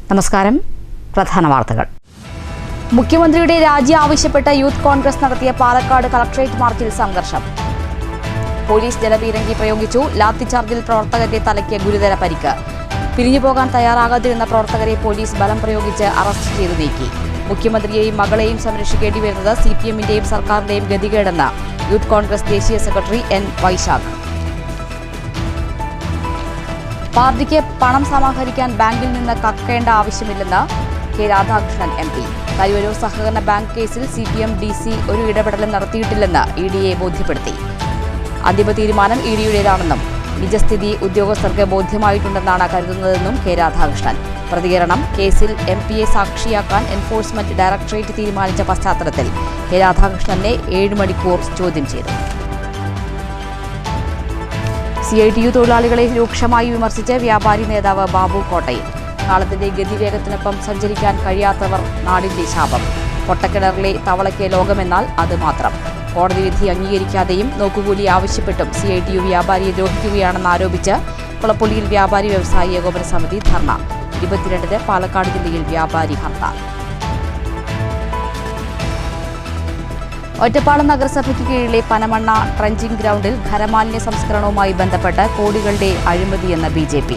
നമസ്കാരം. പ്രധാന വാർത്തകൾ. മുഖ്യമന്ത്രിയുടെ രാജി ആവശ്യപ്പെട്ട് യൂത്ത് കോൺഗ്രസ് നടത്തിയ പാലക്കാട് കളക്ടറേറ്റ് മാർച്ചിൽ സംഘർഷം. പോലീസ് ജലപീരങ്കി പ്രയോഗിച്ചു. ലാത്തിചാർജിൽ പ്രവർത്തകരുടെ തലയ്ക്ക് ഗുരുതര പരിക്ക്. പിരിഞ്ഞുപോകാൻ തയ്യാറാകാതിരുന്ന പ്രവർത്തകരെ പോലീസ് ബലം പ്രയോഗിച്ച് അറസ്റ്റ് ചെയ്തു നീക്കി. മുഖ്യമന്ത്രിയെയും മകളെയും സംരക്ഷിക്കേണ്ടി വരുന്നത് സിപിഎമ്മിന്റെയും സർക്കാരിന്റെയും ഗതികേടെന്ന് യൂത്ത് കോൺഗ്രസ് ദേശീയ സെക്രട്ടറി എൻ വൈശാഖ്. പാർട്ടിക്ക് പണം സമാഹരിക്കാൻ ബാങ്കിൽ നിന്ന് കക്കേണ്ട ആവശ്യമില്ലെന്ന് കെ രാധാകൃഷ്ണൻ MP. കരുവന്നൂർ സഹകരണ ബാങ്ക് കേസിൽ CPM DC ഒരു ഇടപെടലും നടത്തിയിട്ടില്ലെന്ന് EDയെ ബോധ്യപ്പെടുത്തി. അന്തിമ തീരുമാനം EDയുടേതാണെന്നും നിജസ്ഥിതി ഉദ്യോഗസ്ഥർക്ക് ബോധ്യമായിട്ടുണ്ടെന്നാണ് കരുതുന്നതെന്നും കെ രാധാകൃഷ്ണൻ. പ്രതികരണം: കേസിൽ MPയെ സാക്ഷിയാക്കാൻ എൻഫോഴ്സ്മെന്റ് ഡയറക്ടറേറ്റ് തീരുമാനിച്ച പശ്ചാത്തലത്തിൽ കെ രാധാകൃഷ്ണനെ 7 മണിക്കൂർ ചോദ്യം ചെയ്തു. CITU തൊഴിലാളികളെ രൂക്ഷമായി വിമർശിച്ച് വ്യാപാരി നേതാവ് ബാബു കോട്ടയിൽ. കാലത്തിന്റെ ഗതിവേഗത്തിനൊപ്പം സഞ്ചരിക്കാൻ കഴിയാത്തവർ നാടിന്റെ ശാപം. പൊട്ടക്കിണറിലെ തവളയ്ക്ക് ലോകമെന്നാൽ അത് മാത്രം. കോടതി വിധി അംഗീകരിക്കാതെയും നോക്കുകൂലി ആവശ്യപ്പെട്ടും CITU വ്യാപാരിയെ ദ്രോഹിക്കുകയാണെന്നാരോപിച്ച് കുളപ്പുള്ളിയിൽ വ്യാപാരി വ്യവസായി ഏകോപന സമിതി ധർണ. 22 പാലക്കാട് ജില്ലയിൽ വ്യാപാരി ഹർത്താൽ. ഒറ്റപ്പാലം നഗരസഭയ്ക്ക് കീഴിലെ പനമണ്ണ ട്രഞ്ചിംഗ് ഗ്രൗണ്ടിൽ ഖരമാലിന്യ സംസ്കരണവുമായി ബന്ധപ്പെട്ട് കോടികളുടെ അഴിമതിയെന്ന് BJP.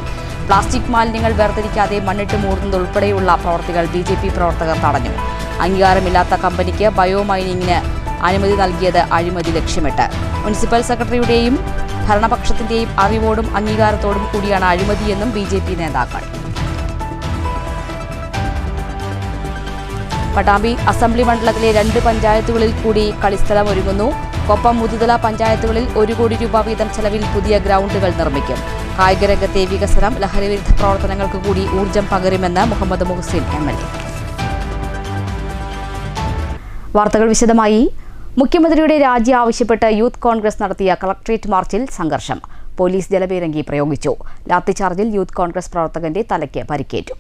പ്ലാസ്റ്റിക് മാലിന്യങ്ങൾ വേർതിരിക്കാതെ മണ്ണിട്ട് മൂടുന്നതുൾപ്പെടെയുള്ള പ്രവർത്തികൾ BJP പ്രവർത്തകർ തടഞ്ഞു. അംഗീകാരമില്ലാത്ത കമ്പനിക്ക് ബയോ മൈനിങ്ങിന് അനുമതി നൽകിയത് അഴിമതി ലക്ഷ്യമിട്ട്. മുനിസിപ്പൽ സെക്രട്ടറിയുടെയും ഭരണപക്ഷത്തിന്റെയും അറിവോടും അംഗീകാരത്തോടും കൂടിയാണ് അഴിമതിയെന്നും BJP നേതാക്കൾ. പട്ടാമ്പി അസംബ്ലി മണ്ഡലത്തിലെ 2 പഞ്ചായത്തുകളിൽ കൂടി കളിസ്ഥലം ഒരുങ്ങുന്നു. കൊപ്പം മുതുതല പഞ്ചായത്തുകളിൽ 1 കോടി രൂപ വീതം ചെലവിൽ പുതിയ ഗ്രൗണ്ടുകൾ നിർമ്മിക്കും. കായികരംഗത്തെ വികസനം ലഹരിവിരുദ്ധ പ്രവർത്തനങ്ങൾക്ക് കൂടി ഊർജ്ജം പകരുമെന്ന് മുഹമ്മദ് മുഹസിൻ MLA. വാർത്തകൾ വിശദമായി. മുഖ്യമന്ത്രിയുടെ രാജി ആവശ്യപ്പെട്ട് യൂത്ത് കോൺഗ്രസ് നടത്തിയ കളക്ടറേറ്റ് മാർച്ചിൽ സംഘർഷം. പോലീസ് ജലപീരങ്കി പ്രയോഗിച്ചു. ലാത്തിചാർജിൽ യൂത്ത് കോൺഗ്രസ് പ്രവർത്തകന്റെ തലയ്ക്ക് പരിക്കേറ്റു.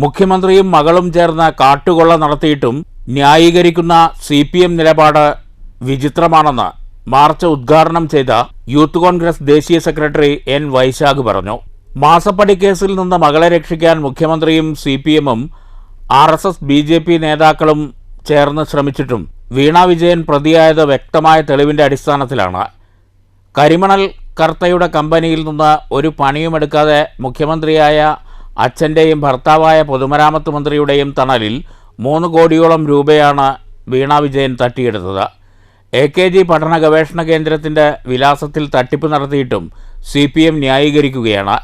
മുഖ്യമന്ത്രിയും മകളും ചേർന്ന് കാട്ടുകൊള്ള നടത്തിയിട്ടും ന്യായീകരിക്കുന്ന CPM നിലപാട് വിചിത്രമാണെന്ന് മാർച്ച് ഉദ്ഘാടനം ചെയ്ത യൂത്ത് കോൺഗ്രസ് ദേശീയ സെക്രട്ടറി N വൈശാഖ് പറഞ്ഞു. മാസപ്പടി കേസിൽ നിന്ന് മകളെ രക്ഷിക്കാൻ മുഖ്യമന്ത്രിയും CPMും RSS BJP നേതാക്കളും ചേർന്ന് ശ്രമിച്ചിട്ടും വീണ വിജയൻ പ്രതിയായത് വ്യക്തമായ തെളിവിന്റെ അടിസ്ഥാനത്തിലാണ്. കരിമണൽ കർത്തയുടെ കമ്പനിയിൽ നിന്ന് ഒരു പണിയുമെടുക്കാതെ മുഖ്യമന്ത്രിയായ അച്ഛൻ്റെയും ഭർത്താവായ പൊതുമരാമത്ത് മന്ത്രിയുടെയും തണലിൽ 3 കോടിയോളം രൂപയാണ് വീണ വിജയൻ തട്ടിയെടുത്തത്. AKG പഠന ഗവേഷണ കേന്ദ്രത്തിൻ്റെ വിലാസത്തിൽ തട്ടിപ്പ് നടത്തിയിട്ടും CPM ന്യായീകരിക്കുകയാണ്.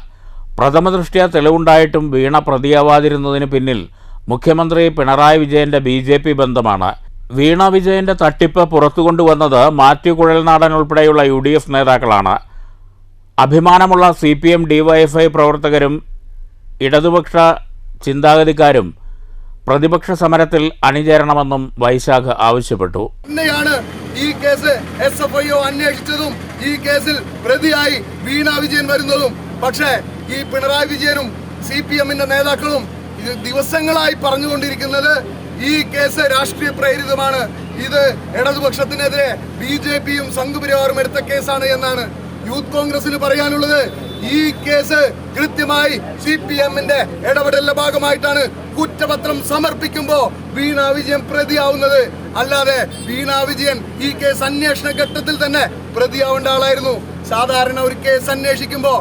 പ്രഥമദൃഷ്ട്യാ തെളിവുണ്ടായിട്ടും വീണ പ്രതിയാവാതിരുന്നതിന് പിന്നിൽ മുഖ്യമന്ത്രി പിണറായി വിജയൻ്റെ BJP ബന്ധമാണ്. വീണ വിജയൻ്റെ തട്ടിപ്പ് പുറത്തുകൊണ്ടുവന്നത് മാത്യു കുഴൽനാടൻ ഉൾപ്പെടെയുള്ള UDF നേതാക്കളാണ്. അഭിമാനമുള്ള CPM DYFI പ്രവർത്തകരും ഇടതുപക്ഷ ചിന്താഗതിക്കാരും പ്രതിപക്ഷ സമരത്തിൽ അണിചേരണമെന്നും വൈശാഖ് ആവശ്യപ്പെട്ടു. ഈ കേസ് SFIO അന്വേഷിച്ചതും ഈ കേസിൽ പ്രതിയായി വീണ വിജയൻ വരുന്നതും. പക്ഷേ ഈ പിണറായി വിജയനും CPMന്റെ നേതാക്കളും ദിവസങ്ങളായി പറഞ്ഞുകൊണ്ടിരിക്കുന്നത് ഈ കേസ് രാഷ്ട്രീയ പ്രേരിതമാണ്, ഇത് ഇടതുപക്ഷത്തിനെതിരെ BJPയും സംഘപരിവാറും എടുത്ത കേസാണ് എന്നാണ്. യൂത്ത് കോൺഗ്രസിന് പറയാനുള്ളത്, ഈ കേസ് കൃത്യമായി CPMന്റെ ഇടപെടലിന്റെ ഭാഗമായിട്ടാണ് കുറ്റപത്രം സമർപ്പിക്കുമ്പോൾ വീണ വിജയൻ പ്രതിയാവുന്നത്. അല്ലാതെ വീണ വിജയൻ ഈ കേസ് അന്വേഷണ ഘട്ടത്തിൽ തന്നെ പ്രതിയാവേണ്ട ആളായിരുന്നു. സാധാരണ ഒരു കേസ് അന്വേഷിക്കുമ്പോൾ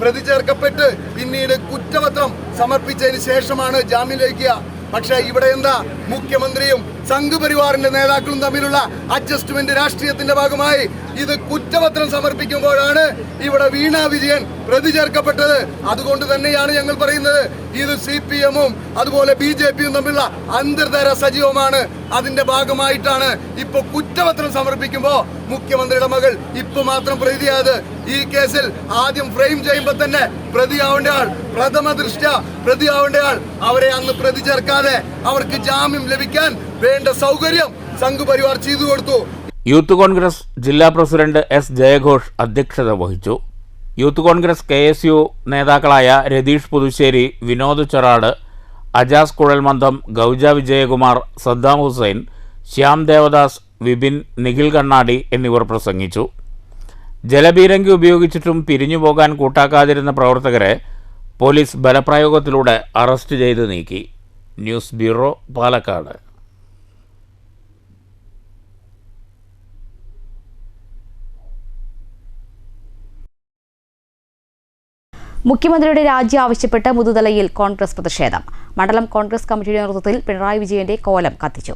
പ്രതി ചേർക്കപ്പെട്ട് പിന്നീട് കുറ്റപത്രം സമർപ്പിച്ചതിന് ശേഷമാണ് ജാമ്യം ലഭിക്കുക. പക്ഷേ ഇവിടെ എന്താ, മുഖ്യമന്ത്രിയും സംഘപരിവാറിന്റെ നേതാക്കളും തമ്മിലുള്ള അഡ്ജസ്റ്റ്മെന്റ് രാഷ്ട്രീയത്തിന്റെ ഭാഗമായി ഇത് കുറ്റപത്രം സമർപ്പിക്കുമ്പോഴാണ് ഇവിടെ വീണ വിജയൻ പ്രതി ചേർക്കപ്പെട്ടത്. അതുകൊണ്ട് തന്നെയാണ് ഞങ്ങൾ പറയുന്നത് ഇത് CPMും അതുപോലെ BJPയും തമ്മിലുള്ള അന്തർധാര സജീവമാണ്. അതിന്റെ ഭാഗമായിട്ടാണ് ഇപ്പൊ കുറ്റപത്രം സമർപ്പിക്കുമ്പോൾ മുഖ്യമന്ത്രിയുടെ മകൾ ഇപ്പൊ മാത്രം പ്രതിയായത്. ഈ കേസിൽ ആദ്യം ഫ്രെയിം ചെയ്യുമ്പോൾ തന്നെ പ്രതിയാവേണ്ട ആൾ, പ്രഥമ ദൃഷ്ട്യാ പ്രതിയാവേണ്ട ആൾ, അവരെ അന്ന് പ്രതി ചേർക്കാതെ അവർക്ക് ജാമ്യം ലഭിക്കാൻ വേണ്ട സൗകര്യം സംഘ് പരിവാർ ചെയ്തു കൊടുത്തു. യൂത്ത് കോൺഗ്രസ് ജില്ലാ പ്രസിഡന്റ് എസ് ജയഘോഷ് അധ്യക്ഷത വഹിച്ചു. യൂത്ത് കോൺഗ്രസ് KSU നേതാക്കളായ രതീഷ് പുതുശ്ശേരി, വിനോദ് ചെറാട്, അജാസ് കുഴൽമന്ദം, ഗൗജ വിജയകുമാർ, സദ്ദാം ഹുസൈൻ, ശ്യാം ദേവദാസ്, വിപിൻ, നിഖിൽ കണ്ണാടി എന്നിവർ പ്രസംഗിച്ചു. ജലപീരങ്കി ഉപയോഗിച്ചിട്ടും പിരിഞ്ഞുപോകാൻ കൂട്ടാക്കാതിരുന്ന പ്രവർത്തകരെ പോലീസ് ബലപ്രയോഗത്തിലൂടെ അറസ്റ്റ് ചെയ്ത് നീക്കി. News bureau, Palakkad. മുഖ്യമന്ത്രിയുടെ രാജി ആവശ്യപ്പെട്ട് മുതുതലയിൽ കോൺഗ്രസ് പ്രതിഷേധം. മണ്ഡലം കോൺഗ്രസ് കമ്മിറ്റിയുടെ നേതൃത്വത്തിൽ പിണറായി വിജയന്റെ കോലം കത്തിച്ചു.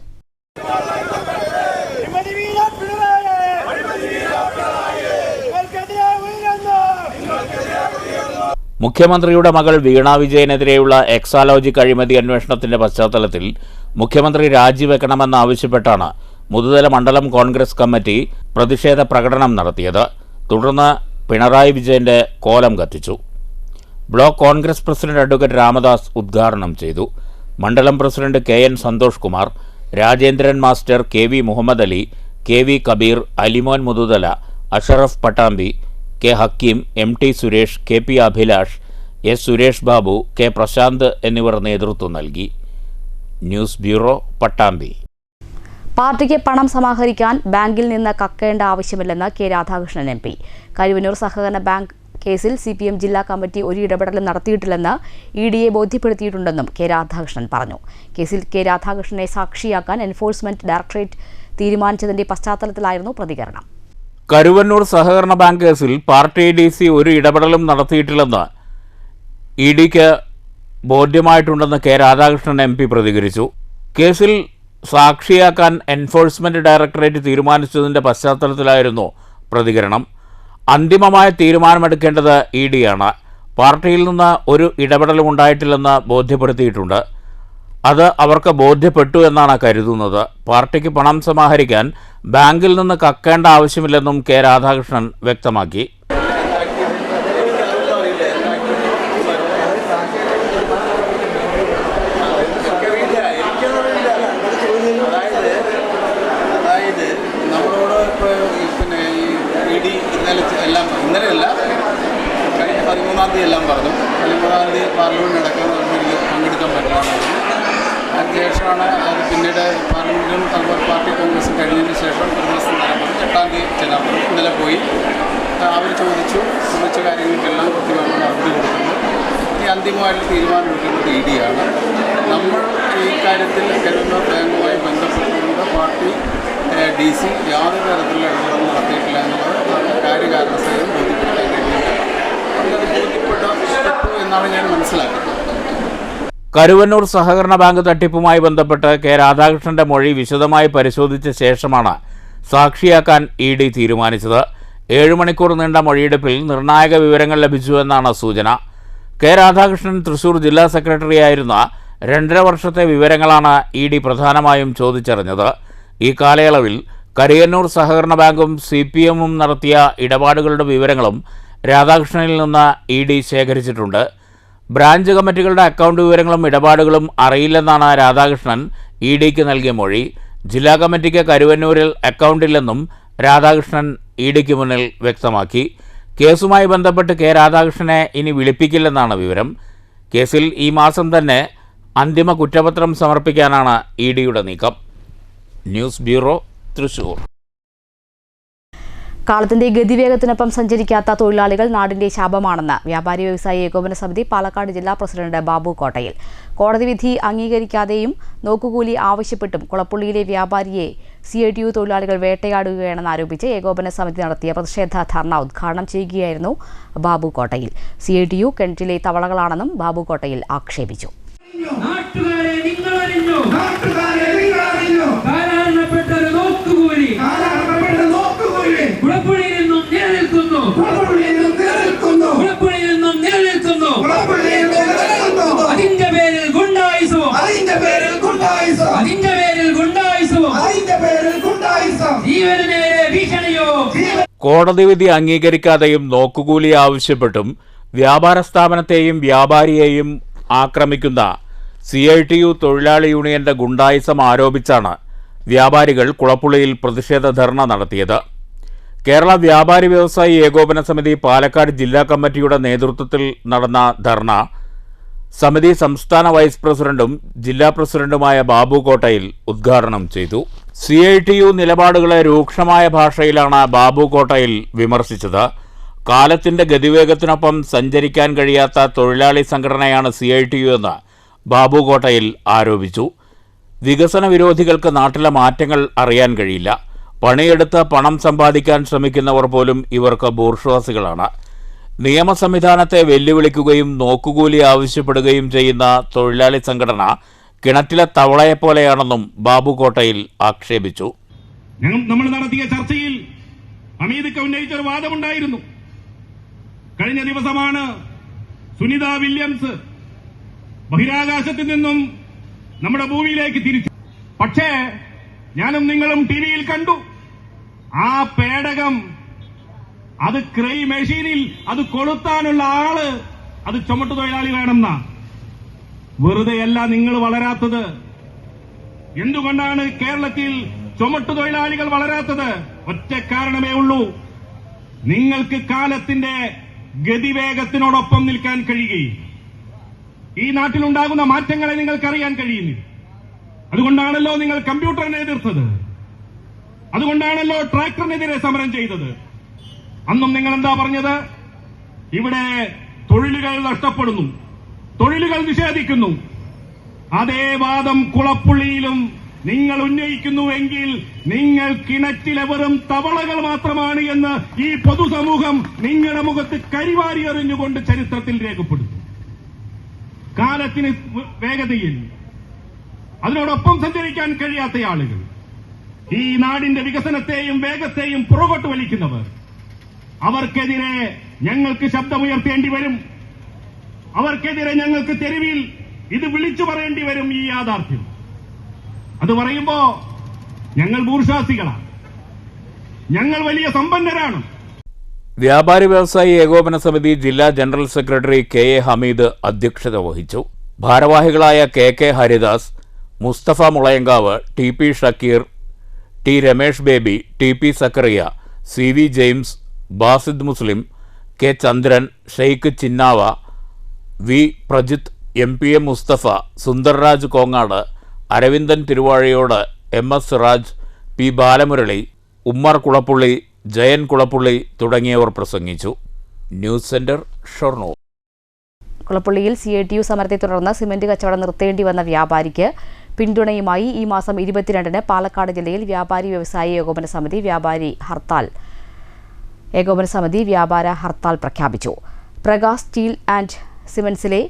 മുഖ്യമന്ത്രിയുടെ മകൾ വീണ വിജയനെതിരെയുള്ള എക്സാലോജിക് അഴിമതി അന്വേഷണത്തിന്റെ പശ്ചാത്തലത്തിൽ മുഖ്യമന്ത്രി രാജിവെക്കണമെന്നാവശ്യപ്പെട്ടാണ് മുതുതല മണ്ഡലം കോൺഗ്രസ് കമ്മിറ്റി പ്രതിഷേധ പ്രകടനം നടത്തിയത്. തുടർന്ന് പിണറായി വിജയന്റെ കോലം കത്തിച്ചു. Block Congress president advocate Ramadas ഉദ്ഘാടനം ചെയ്തു. മണ്ഡലം president KN Santhosh Kumar, Rajendran master, KV Muhammad Ali, KV Kabeer, Alimon Muthuthala, Ashraf Pattambi, K Hakeem, MT Suresh, KP Abhilash, S Suresh Babu, K Prasanth എന്നിവർ നേതൃത്വം നൽകി. News bureau, Pattambi. പാർട്ടിക്ക് പണം സമാഹരിക്കാൻ ബാങ്കിൽ നിന്ന് കക്കേണ്ട ആവശ്യമില്ലെന്ന് K രാധാകൃഷ്ണൻ MP. കരുവന്നൂർ സഹകരണ ബാങ്ക് കേസിൽ CPM ജില്ലാ കമ്മിറ്റി ഒരു ഇടപെടലും നടത്തിയിട്ടില്ലെന്ന് EDയെ ബോധ്യപ്പെടുത്തിയിട്ടുണ്ടെന്നും K രാധാകൃഷ്ണൻ പറഞ്ഞു. കേസിൽ K രാധാകൃഷ്ണനെ സാക്ഷിയാക്കാൻ എൻഫോഴ്സ്മെന്റ് ഡയറക്ടറേറ്റ് തീരുമാനിച്ചതിന്റെ പശ്ചാത്തലത്തിലായിരുന്നു പ്രതികരണം. കരുവന്നൂർ സഹകരണ ബാങ്ക് കേസിൽ പാർട്ടി DC ഒരു ഇടപെടലും നടത്തിയിട്ടില്ലെന്ന് EDക്ക് ബോധ്യമായിട്ടുണ്ടെന്ന് K രാധാകൃഷ്ണൻ MP പ്രതികരിച്ചു. കേസിൽ സാക്ഷിയാക്കാൻ എൻഫോഴ്സ്മെന്റ് ഡയറക്ടറേറ്റ് തീരുമാനിച്ചതിന്റെ പശ്ചാത്തലത്തിലായിരുന്നു പ്രതികരണം. അന്തിമമായ തീരുമാനമെടുക്കേണ്ടത് EDയാണ്. പാർട്ടിയിൽ നിന്ന് ഒരു ഇടപെടലും ഉണ്ടായിട്ടില്ലെന്ന് ബോധ്യപ്പെടുത്തിയിട്ടുണ്ട്. അത് അവർക്ക് ബോധ്യപ്പെട്ടു എന്നാണ് കരുതുന്നത്. പാർട്ടിക്ക് പണം സമാഹരിക്കാൻ ബാങ്കിൽ നിന്ന് കക്കേണ്ട ആവശ്യമില്ലെന്നും K രാധാകൃഷ്ണൻ വ്യക്തമാക്കി. ഇന്നലെയല്ല, കഴിഞ്ഞ 13-ാം തീയതി എല്ലാം പറഞ്ഞു. 13-ാം തീയതി പാർലമെൻറ്റ് നടക്കാൻ എനിക്ക് പങ്കെടുക്കാൻ പറ്റില്ല. അതിനുശേഷമാണ് അത് പിന്നീട് പാർലമെൻറ്റിലും അതുപോലെ പാർട്ടി കോൺഗ്രസും കഴിഞ്ഞതിന് ശേഷം ഒരു ദിവസം നടന്നത്. 8-ാം തീയതി ചെല്ലാൻ പറഞ്ഞു. ഇന്നലെ പോയി അവർ ചോദിച്ച കാര്യങ്ങൾക്കെല്ലാം കൃത്യമായി മറുപടി കൊടുക്കുന്നു. ഈ അന്തിമമായിട്ട് തീരുമാനം എടുക്കുന്നത് EDയാണ്. നമ്മൾ ഈ കാര്യത്തിൽ കരുവന്നൂർ ബാങ്കുമായി ബന്ധപ്പെട്ടുകൊണ്ട് പാർട്ടി DC യാതൊരു തരത്തിലുള്ള ഇടപെടലും നടത്തിയിട്ടില്ല എന്നുള്ളത് കാര്യകാരണസഹിതം ബോധ്യപ്പെടുത്താൻ കഴിഞ്ഞിട്ട് നമുക്കത് ബോധ്യപ്പെട്ടു എന്നാണ് ഞാൻ മനസ്സിലാക്കുന്നത്. കരുവന്നൂർ സഹകരണ ബാങ്ക് തട്ടിപ്പുമായി ബന്ധപ്പെട്ട് K രാധാകൃഷ്ണന്റെ മൊഴി വിശദമായി പരിശോധിച്ച ശേഷമാണ് സാക്ഷിയാക്കാൻ ED തീരുമാനിച്ചത്. 7 മണിക്കൂർ നീണ്ട മൊഴിയെടുപ്പിൽ നിർണായക വിവരങ്ങൾ ലഭിച്ചുവെന്നാണ് സൂചന. K രാധാകൃഷ്ണൻ തൃശൂർ ജില്ലാ സെക്രട്ടറിയായിരുന്ന 2.5 വർഷത്തെ വിവരങ്ങളാണ് ED പ്രധാനമായും ചോദിച്ചറിഞ്ഞത്. ഈ കാലയളവിൽ കരിയന്നൂർ സഹകരണ ബാങ്കും CPMും നടത്തിയ ഇടപാടുകളുടെ വിവരങ്ങളും രാധാകൃഷ്ണനിൽ നിന്ന് ED ശേഖരിച്ചിട്ടുണ്ട്. ബ്രാഞ്ച് കമ്മിറ്റികളുടെ അക്കൗണ്ട് വിവരങ്ങളും ഇടപാടുകളും അറിയില്ലെന്നാണ് രാധാകൃഷ്ണൻ EDക്ക് നൽകിയ മൊഴി. ജില്ലാ കമ്മിറ്റിക്ക് കരുവന്നൂരിൽ അക്കൗണ്ടില്ലെന്നും രാധാകൃഷ്ണൻ EDക്ക് മുന്നിൽ വ്യക്തമാക്കി. കേസുമായി ബന്ധപ്പെട്ട് K രാധാകൃഷ്ണനെ ഇനി വിളിപ്പിക്കില്ലെന്നാണ് വിവരം. കേസിൽ ഈ മാസം തന്നെ അന്തിമ കുറ്റപത്രം സമർപ്പിക്കാനാണ് EDയുടെ നീക്കം. News bureau, Thrissur. കാലത്തിന്റെ ഗതിവേഗത്തിനൊപ്പം സഞ്ചരിക്കാത്ത തൊഴിലാളികൾ നാടിന്റെ ശാപമാണെന്ന് വ്യാപാരി വ്യവസായി ഏകോപന സമിതി പാലക്കാട് ജില്ലാ പ്രസിഡന്റ് ബാബു കോട്ടയിൽ. കോടതി വിധി അംഗീകരിക്കാതെയും നോക്കുകൂലി ആവശ്യപ്പെട്ടും കുളപ്പുള്ളിയിലെ വ്യാപാരിയെ CITU തൊഴിലാളികൾ വേട്ടയാടുകയാണെന്ന് ആരോപിച്ച് ഏകോപന സമിതി നടത്തിയ പ്രതിഷേധ ധർണ ഉദ്ഘാടനം ചെയ്യുകയായിരുന്നു ബാബു കോട്ടയിൽ. CITU കിണറ്റിലെ തവളകളാണെന്നും ബാബു കോട്ടയിൽ ആക്ഷേപിച്ചു. കോടതി വിധി അംഗീകരിക്കാതെയും നോക്കുകൂലി ആവശ്യപ്പെട്ടും വ്യാപാര സ്ഥാപനത്തെയും വ്യാപാരിയെയും ആക്രമിക്കുന്ന CITU തൊഴിലാളി യൂണിയന്റെ ഗുണ്ടായിസം ആരോപിച്ചാണ് വ്യാപാരികൾ കുളപ്പുള്ളിയിൽ പ്രതിഷേധ ധർണ നടത്തിയത്. കേരള വ്യാപാരി വ്യവസായി ഏകോപന സമിതി പാലക്കാട് ജില്ലാ കമ്മിറ്റിയുടെ നേതൃത്വത്തിൽ നടന്ന ധർണ സമിതി സംസ്ഥാന വൈസ് പ്രസിഡന്റും ജില്ലാ പ്രസിഡന്റുമായ ബാബു കോട്ടയിൽ ഉദ്ഘാടനം ചെയ്തു. CITU നിലപാടുകളെ രൂക്ഷമായ ഭാഷയിലാണ് ബാബു കോട്ടയിൽ വിമർശിച്ചത്. കാലത്തിന്റെ ഗതിവേഗത്തിനൊപ്പം സഞ്ചരിക്കാൻ കഴിയാത്ത തൊഴിലാളി സംഘടനയാണ് CITU എന്ന് ബാബു കോട്ടയിൽ ആരോപിച്ചു. വികസന വിരോധികൾക്ക് നാട്ടിലെ മാറ്റങ്ങൾ അറിയാൻ കഴിയില്ല. പണിയെടുത്ത് പണം സമ്പാദിക്കാൻ ശ്രമിക്കുന്നവർ പോലും ഇവർക്ക് ബൂർഷ്വാസികളാണ്. നിയമ സംവിധാനത്തെ വെല്ലുവിളിക്കുകയും നോക്കുകൂലി ആവശ്യപ്പെടുകയും ചെയ്യുന്ന തൊഴിലാളി സംഘടന കിണറ്റിലെ തവളയെപ്പോലെയാണെന്നും ബാബു കോട്ടയിൽ ആക്ഷേപിച്ചു. നമ്മൾ നടത്തിയ ചർച്ചയിൽ അമീദ് ഉന്നയിച്ചൊരു വാദമുണ്ടായിരുന്നു. കഴിഞ്ഞ ദിവസമാണ് സുനിത വില്യംസ് ബഹിരാകാശത്തിൽ നിന്നും നമ്മുടെ ഭൂമിയിലേക്ക് തിരിച്ചു. പക്ഷേ ഞാനും നിങ്ങളും ടിവിയിൽ കണ്ടു, ആ പേടകം അത് ക്രൈ മെഷീനിൽ അത് കൊളുത്താനുള്ള ആള് അത് ചുമട്ടുതൊഴിലാളി വേണമെന്ന. വെറുതെയല്ല നിങ്ങൾ വളരാത്തത്. എന്തുകൊണ്ടാണ് കേരളത്തിൽ ചുമട്ടുതൊഴിലാളികൾ വളരാത്തത്? ഒറ്റ കാരണമേ ഉള്ളൂ, നിങ്ങൾക്ക് കാലത്തിന്റെ ഗതിവേഗത്തിനോടൊപ്പം നിൽക്കാൻ കഴിയുകയും ഈ നാട്ടിലുണ്ടാകുന്ന മാറ്റങ്ങളെ നിങ്ങൾക്കറിയാൻ കഴിയുന്നില്ല. അതുകൊണ്ടാണല്ലോ നിങ്ങൾ കമ്പ്യൂട്ടറിനെ എതിർത്തത്. അതുകൊണ്ടാണല്ലോ ട്രാക്ടറിനെതിരെ സമരം ചെയ്തത്. അന്നും നിങ്ങൾ എന്താ പറഞ്ഞത്? ഇവിടെ തൊഴിലുകൾ നഷ്ടപ്പെടുന്നു, തൊഴിലുകൾ നിഷേധിക്കുന്നു. അതേ വാദം കുളപ്പുള്ളിയിലും നിങ്ങൾ ഉന്നയിക്കുന്നുവെങ്കിൽ നിങ്ങൾ കിണറ്റിലെ വെറും തവളകൾ മാത്രമാണ് എന്ന് ഈ പൊതുസമൂഹം നിങ്ങളുടെ മുഖത്ത് കരിവാരി എറിഞ്ഞുകൊണ്ട് ചരിത്രത്തിൽ രേഖപ്പെടുത്തും. കാലത്തിന് വേഗതയിൽ അതിനോടൊപ്പം സഞ്ചരിക്കാൻ കഴിയാത്ത ആളുകൾ, ഈ നാടിന്റെ വികസനത്തെയും വേഗത്തെയും പുറകോട്ട് വലിക്കുന്നവർ, അവർക്കെതിരെ ഞങ്ങൾക്ക് ശബ്ദമുയർത്തേണ്ടി വരും. അവർക്കെതിരെ ഞങ്ങൾക്ക് തെരുവിൽ ഇത് വിളിച്ചു പറയേണ്ടി വരും. ഈ യാഥാർത്ഥ്യം അത് പറയുമ്പോ ഞങ്ങൾ ബൂർഷ്വാസികളാണ്, ഞങ്ങൾ വലിയ സമ്പന്നരാണ്. വ്യാപാരി വ്യവസായി ഏകോപന സമിതി ജില്ലാ ജനറൽ സെക്രട്ടറി KA ഹമീദ് അധ്യക്ഷത വഹിച്ചു. ഭാരവാഹികളായ KK Haridas, Mustafa Mulayankavu, TP Shakeer, T Ramesh Baby, TP Zakariya, CV James, Basid Muslim, K Chandran, Sheikh Chinnava, V Prajith, MPM Mustafa, Sundarraj Kongad, Aravindan Thiruvazhiyode, MS Siraj, P Balamurali, Ummer Kulappully, Jayan Kulappully തുടങ്ങിയവർ പ്രസംഗിച്ചു. News centre, Shoranur. കുളപ്പുള്ളിയിൽ CITU സമരത്തെ തുടർന്ന് സിമന്റ് കച്ചവടം നിർത്തേണ്ടി വന്ന വ്യാപാരിക്ക് പിന്തുണയുമായി ഈ മാസം 22-ന് പാലക്കാട് ജില്ലയിൽ വ്യാപാരി വ്യവസായി ഏകോപന സമിതി വ്യാപാര ഹർത്താൽ പ്രഖ്യാപിച്ചു. പ്രകാശ് സ്റ്റീൽ ആൻഡ് സിമന്റ്സിലെ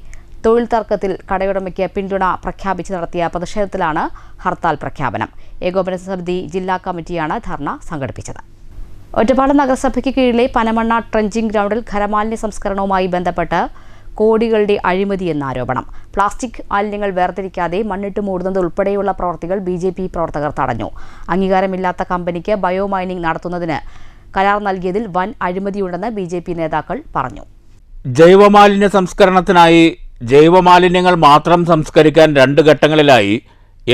തൊഴിൽ തർക്കത്തിൽ കടയുടമയ്ക്ക് പിന്തുണ പ്രഖ്യാപിച്ച് നടത്തിയ പ്രതിഷേധത്തിലാണ് ഹർത്താൽ പ്രഖ്യാപനം. ഏകോപന സമിതി ജില്ലാ കമ്മിറ്റിയാണ് ധർണ സംഘടിപ്പിച്ചത്. ഒറ്റപ്പാലം നഗരസഭയ്ക്ക് കീഴിലെ പനമണ്ണ ട്രഞ്ചിംഗ് ഗ്രൗണ്ടിൽ ഖരമാലിന്യ സംസ്കരണവുമായി ബന്ധപ്പെട്ട് കോടികളുടെ അഴിമതിയെന്ന ആരോപണം. പ്ലാസ്റ്റിക് മാലിന്യങ്ങൾ വേർതിരിക്കാതെ മണ്ണിട്ട് മൂടുന്നത് ഉൾപ്പെടെയുള്ള പ്രവർത്തികൾ BJP പ്രവർത്തകർ തടഞ്ഞു. അംഗീകാരമില്ലാത്ത കമ്പനിക്ക് ബയോ മൈനിംഗ് നടത്തുന്നതിന് കരാർ നൽകിയതിൽ വൻ അഴിമതിയുണ്ടെന്ന് BJP നേതാക്കൾ പറഞ്ഞു. ജൈവമാലിന്യ സംസ്കരണത്തിനായി ജൈവമാലിന്യങ്ങൾ മാത്രം സംസ്കരിക്കാൻ 2 ഘട്ടങ്ങളിലായി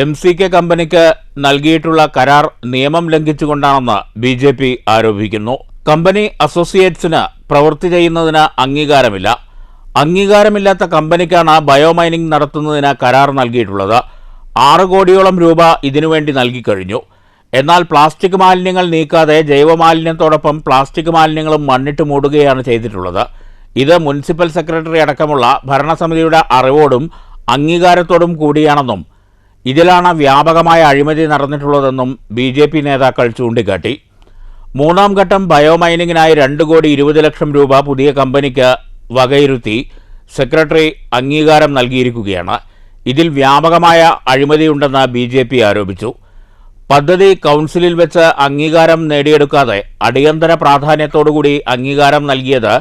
MCK കമ്പനിക്ക് നൽകിയിട്ടുള്ള കരാർ നിയമം ലംഘിച്ചുകൊണ്ടാണെന്ന് BJP ആരോപിക്കുന്നു. കമ്പനി അസോസിയേറ്റ്സിന് പ്രവൃത്തി ചെയ്യുന്നതിന് അംഗീകാരമില്ല. അംഗീകാരമില്ലാത്ത കമ്പനിക്കാണ് ബയോമൈനിംഗ് നടത്തുന്നതിന് കരാർ നൽകിയിട്ടുള്ളത്. 6 കോടിയോളം രൂപ ഇതിനുവേണ്ടി നൽകിക്കഴിഞ്ഞു. എന്നാൽ പ്ലാസ്റ്റിക് മാലിന്യങ്ങൾ നീക്കാതെ ജൈവമാലിന്യത്തോടൊപ്പം പ്ലാസ്റ്റിക് മാലിന്യങ്ങളും മണ്ണിട്ട് മൂടുകയാണ് ചെയ്തിട്ടുള്ളത്. ഇത് മുനിസിപ്പൽ സെക്രട്ടറി അടക്കമുള്ള ഭരണസമിതിയുടെ അറിവോടും അംഗീകാരത്തോടും കൂടിയാണെന്നും ഇതിലാണ് വ്യാപകമായ അഴിമതി നടന്നിട്ടുള്ളതെന്നും BJP നേതാക്കൾ ചൂണ്ടിക്കാട്ടി. 3ാം ഘട്ടം ബയോമൈനിങ്ങിനായി 2,20,00,000 രൂപ പുതിയ കമ്പനിക്ക് വകയിരുത്തി സെക്രട്ടറി അംഗീകാരം നൽകിയിരിക്കുകയാണ്. ഇതിൽ വ്യാപകമായ അഴിമതിയുണ്ടെന്ന് BJP ആരോപിച്ചു. പദ്ധതി കൗൺസിലിൽ വെച്ച് അംഗീകാരം നേടിയെടുക്കാതെ അടിയന്തര പ്രാധാന്യത്തോടുകൂടി അംഗീകാരം നൽകിയത്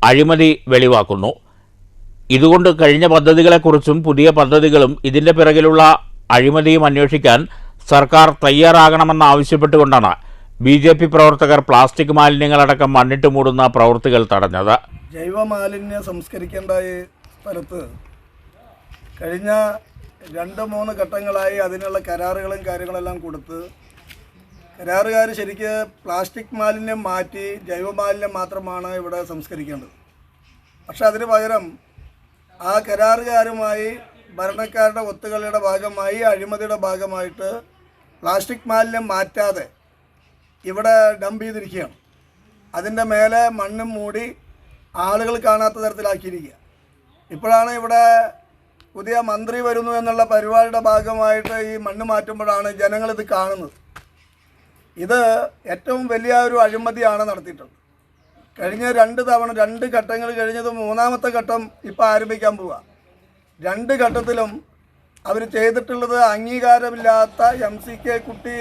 അഴിമതി വെളിവാക്കുന്നു. ഇതുകൊണ്ട് കഴിഞ്ഞ പദ്ധതികളെക്കുറിച്ചും പുതിയ പദ്ധതികളും ഇതിന്റെ പിറകിലുള്ള അഴിമതിയും അന്വേഷിക്കാൻ സർക്കാർ തയ്യാറാകണമെന്നാവശ്യപ്പെട്ടുകൊണ്ടാണ് BJP പ്രവർത്തകർ പ്ലാസ്റ്റിക് മാലിന്യങ്ങളടക്കം മണ്ണിട്ട് മൂടുന്ന പ്രവൃത്തികൾ തടഞ്ഞത്. ജൈവമാലിന്യം സംസ്കരിക്കേണ്ട സ്ഥലത്ത് കഴിഞ്ഞ 2-3 ഘട്ടങ്ങളായി അതിനുള്ള കരാറുകളും കാര്യങ്ങളെല്ലാം കൊടുത്ത് കരാറുകാർ ശരിക്ക് പ്ലാസ്റ്റിക് മാലിന്യം മാറ്റി ജൈവമാലിന്യം മാത്രമാണ് ഇവിടെ സംസ്കരിക്കേണ്ടത്. പക്ഷെ അതിന് പകരം ആ കരാറുകാരുമായി ഭരണക്കാരുടെ ഒത്തുകളിയുടെ ഭാഗമായി അഴിമതിയുടെ ഭാഗമായിട്ട് പ്ലാസ്റ്റിക് മാലിന്യം മാറ്റാതെ ഇവിടെ ഡംപ് ചെയ്തിരിക്കുകയാണ്. അതിൻ്റെ മേലെ മണ്ണും മൂടി ആളുകൾ കാണാത്ത തരത്തിലാക്കിയിരിക്കുക. ഇപ്പോഴാണ് ഇവിടെ പുതിയ മന്ത്രി വരുന്നു എന്നുള്ള പരിപാടിയുടെ ഭാഗമായിട്ട് ഈ മണ്ണ് മാറ്റുമ്പോഴാണ് ജനങ്ങളിത് കാണുന്നത്. ഇത് ഏറ്റവും വലിയ ഒരു അഴിമതിയാണ് നടത്തിയിട്ടുള്ളത്. കഴിഞ്ഞ 2 ഘട്ടങ്ങൾ കഴിഞ്ഞത് 3ാമത്തെ ഘട്ടം ഇപ്പോൾ ആരംഭിക്കാൻ പോവുക. 2 ഘട്ടത്തിലും അവർ ചെയ്തിട്ടുള്ളത് അംഗീകാരമില്ലാത്ത MCK കുട്ടി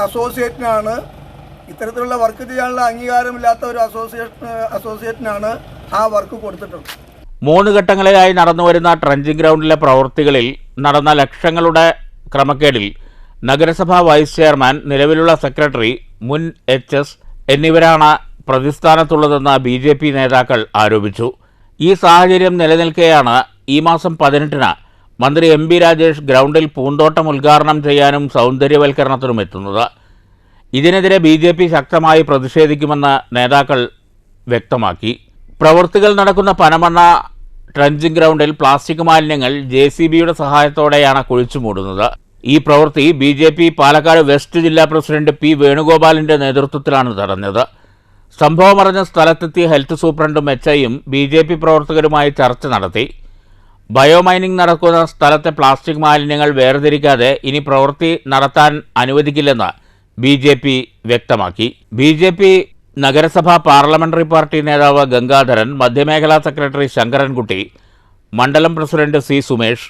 അസോസിയേറ്റിനാണ്, ഇത്തരത്തിലുള്ള വർക്ക് ചെയ്യാനുള്ള അംഗീകാരമില്ലാത്ത ഒരു അസോസിയേറ്റിനാണ് ആ വർക്ക് കൊടുത്തിട്ടുള്ളത്. 3 ഘട്ടങ്ങളിലായി നടന്നുവരുന്ന ട്രഞ്ചിങ് ഗ്രൗണ്ടിലെ പ്രവൃത്തികളിൽ നടന്ന ലക്ഷങ്ങളുടെ ക്രമക്കേടിൽ നഗരസഭാ വൈസ് ചെയർമാൻ, നിലവിലുള്ള സെക്രട്ടറി, മുൻ HS എന്നിവരാണ് പ്രതിസ്ഥാനത്തുള്ളതെന്ന് BJP നേതാക്കൾ ആരോപിച്ചു. ഈ സാഹചര്യം നിലനിൽക്കെയാണ് ഈ മാസം 18-ന് മന്ത്രി MB രാജേഷ് ഗ്രൗണ്ടിൽ പൂന്തോട്ടം ഉദ്ഘാടനം ചെയ്യാനും സൗന്ദര്യവൽക്കരണത്തിനും എത്തുന്നത്. ഇതിനെതിരെ BJP ശക്തമായി പ്രതിഷേധിക്കുമെന്ന് നേതാക്കൾ വ്യക്തമാക്കി. പ്രവൃത്തികൾ നടക്കുന്ന പനമണ്ണ ട്രഞ്ചിങ് ഗ്രൗണ്ടിൽ പ്ലാസ്റ്റിക് മാലിന്യങ്ങൾ JCBയുടെ സഹായത്തോടെയാണ് കുഴിച്ചു മൂടുന്നത്. ഈ പ്രവൃത്തി BJP പാലക്കാട് വെസ്റ്റ് ജില്ലാ പ്രസിഡന്റ് P വേണുഗോപാലിന്റെ നേതൃത്വത്തിലാണ് തടഞ്ഞത്. സംഭവമറിഞ്ഞ സ്ഥലത്തെത്തിയ ഹെൽത്ത് സൂപ്രണ്ടും HIയും BJP പ്രവർത്തകരുമായി ചർച്ച നടത്തി. ബയോമൈനിംഗ് നടക്കുന്ന സ്ഥലത്തെ പ്ലാസ്റ്റിക് മാലിന്യങ്ങൾ വേർതിരിക്കാതെ ഇനി പ്രവൃത്തി നടത്താൻ അനുവദിക്കില്ലെന്ന് BJP വ്യക്തമാക്കി. BJP നഗരസഭാ പാർലമെന്ററി പാർട്ടി നേതാവ് ഗംഗാധരൻ, മധ്യമേഖലാ സെക്രട്ടറി ശങ്കരൻകുട്ടി, മണ്ഡലം president C Sumesh,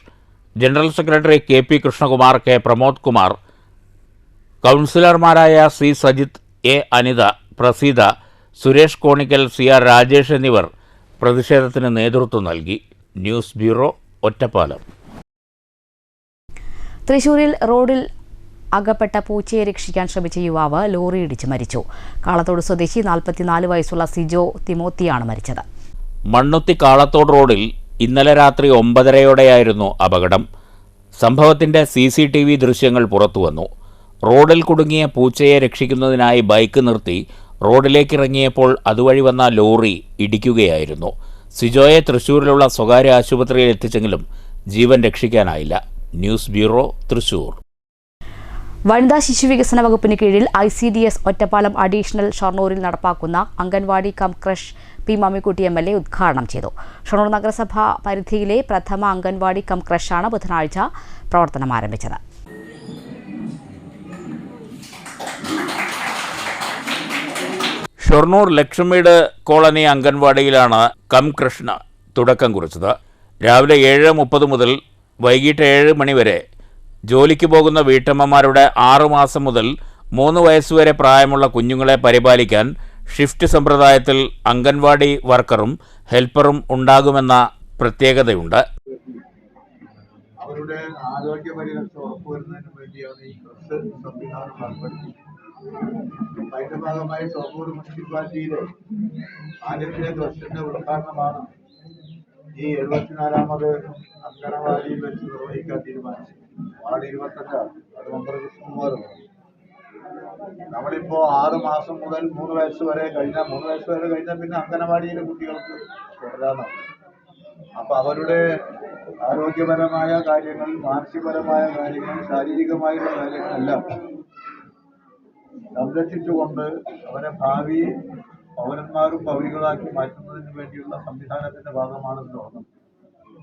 general secretary KP Krishnakumar, K Pramod Kumar, കൗൺസിലർമാരായ C Sajith, A Anitha, Praseetha, Suresh Konikkal, CR Rajesh എന്നിവർ പ്രതിഷേധത്തിന് നേതൃത്വം നൽകി. News bureau, Ottapalam. തൃശൂരിൽ റോഡിൽ അകപ്പെട്ട പൂച്ചയെ രക്ഷിക്കാൻ ശ്രമിച്ച യുവാവ് ലോറി ഇടിച്ച് മരിച്ചു. കാളത്തോട് സ്വദേശി 44 വയസ്സുള്ള സിജോ തിമോത്തിയാണ് മരിച്ചത്. മണ്ണുത്തി കാളത്തോട് റോഡിൽ ഇന്നലെ രാത്രി 9:30യോടെയായിരുന്നു അപകടം. സംഭവത്തിന്റെ CCTV ദൃശ്യങ്ങൾ പുറത്തുവന്നു. റോഡിൽ കുടുങ്ങിയ പൂച്ചയെ രക്ഷിക്കുന്നതിനായി ബൈക്ക് നിർത്തി റോഡിലേക്കിറങ്ങിയപ്പോൾ അതുവഴി വന്ന ലോറി ഇടിക്കുകയായിരുന്നു. സിജോയെ തൃശൂരിലുള്ള സ്വകാര്യ ആശുപത്രിയിൽ എത്തിച്ചെങ്കിലും ജീവൻ രക്ഷിക്കാനായില്ല. News bureau, Thrissur. വനിതാ ശിശു വികസന വകുപ്പിന് കീഴിൽ ICDS ഒറ്റപ്പാലം അഡീഷണൽ ഷൊർണൂരിൽ നടപ്പാക്കുന്ന anganwadi come crush P Mammikutty MLA ഉദ്ഘാടനം ചെയ്തു. ഷൊർണൂർ നഗരസഭാ പരിധിയിലെ പ്രഥമ അംഗൻവാടി കം ക്രഷാണ് ബുധനാഴ്ച പ്രവർത്തനം ആരംഭിച്ചത്. ഷൊർണൂർ ലക്ഷംവീട് കോളനി അംഗൻവാടിയിലാണ് കം ക്രഷിന് തുടക്കം കുറിച്ചത്. രാവിലെ 7:30 മുതൽ വൈകിട്ട് 7 മണി വരെ ജോലിക്ക് പോകുന്ന വീട്ടമ്മമാരുടെ 6 മാസം മുതൽ 3 വയസ്സുവരെ പ്രായമുള്ള കുഞ്ഞുങ്ങളെ പരിപാലിക്കാൻ ഷിഫ്റ്റ് സമ്പ്രദായത്തിൽ അംഗൻവാടി വർക്കറും ഹെൽപ്പറും ഉണ്ടാകുമെന്ന പ്രത്യേകതയുണ്ട്. അവരുടെ ആരോഗ്യ പരിരക്ഷ ഉറപ്പുവരുന്നതിന് വേണ്ടിയാണ് ഈ ക്രഷ് സംവിധാനം ഏർപ്പെടുത്തിയത്. അതിന്റെ ഭാഗമായി ഷൊർണൂർ മുനിസിപ്പാലിറ്റിയിലെ ആദ്യത്തെ ക്രഷിന്റെ ഉദ്ഘാടനമാണ് ഈ 74ാമത് അംഗനവാടിയിൽ വെച്ച് നിർവഹിക്കാൻ തീരുമാനിച്ചത്. വാർഡ് 25 അത് മെമ്പർ കൃഷ്ണകുമാർ. നമ്മളിപ്പോ 6 മാസം മുതൽ 3 വയസ്സ് വരെ കഴിഞ്ഞാൽ പിന്നെ അംഗനവാടിയിലെ കുട്ടികൾക്ക് തുടരാനാണ്. അപ്പൊ അവരുടെ ആരോഗ്യപരമായ കാര്യങ്ങൾ, മാനസികപരമായ കാര്യങ്ങൾ, ശാരീരികമായുള്ള കാര്യങ്ങളെല്ലാം സംരക്ഷിച്ചുകൊണ്ട് അവരെ ഭാവി പൗരന്മാരും പൗരികളാക്കി മാറ്റുന്നതിന് വേണ്ടിയുള്ള സംവിധാനത്തിന്റെ ഭാഗമാണെന്ന് തോന്നുന്നു.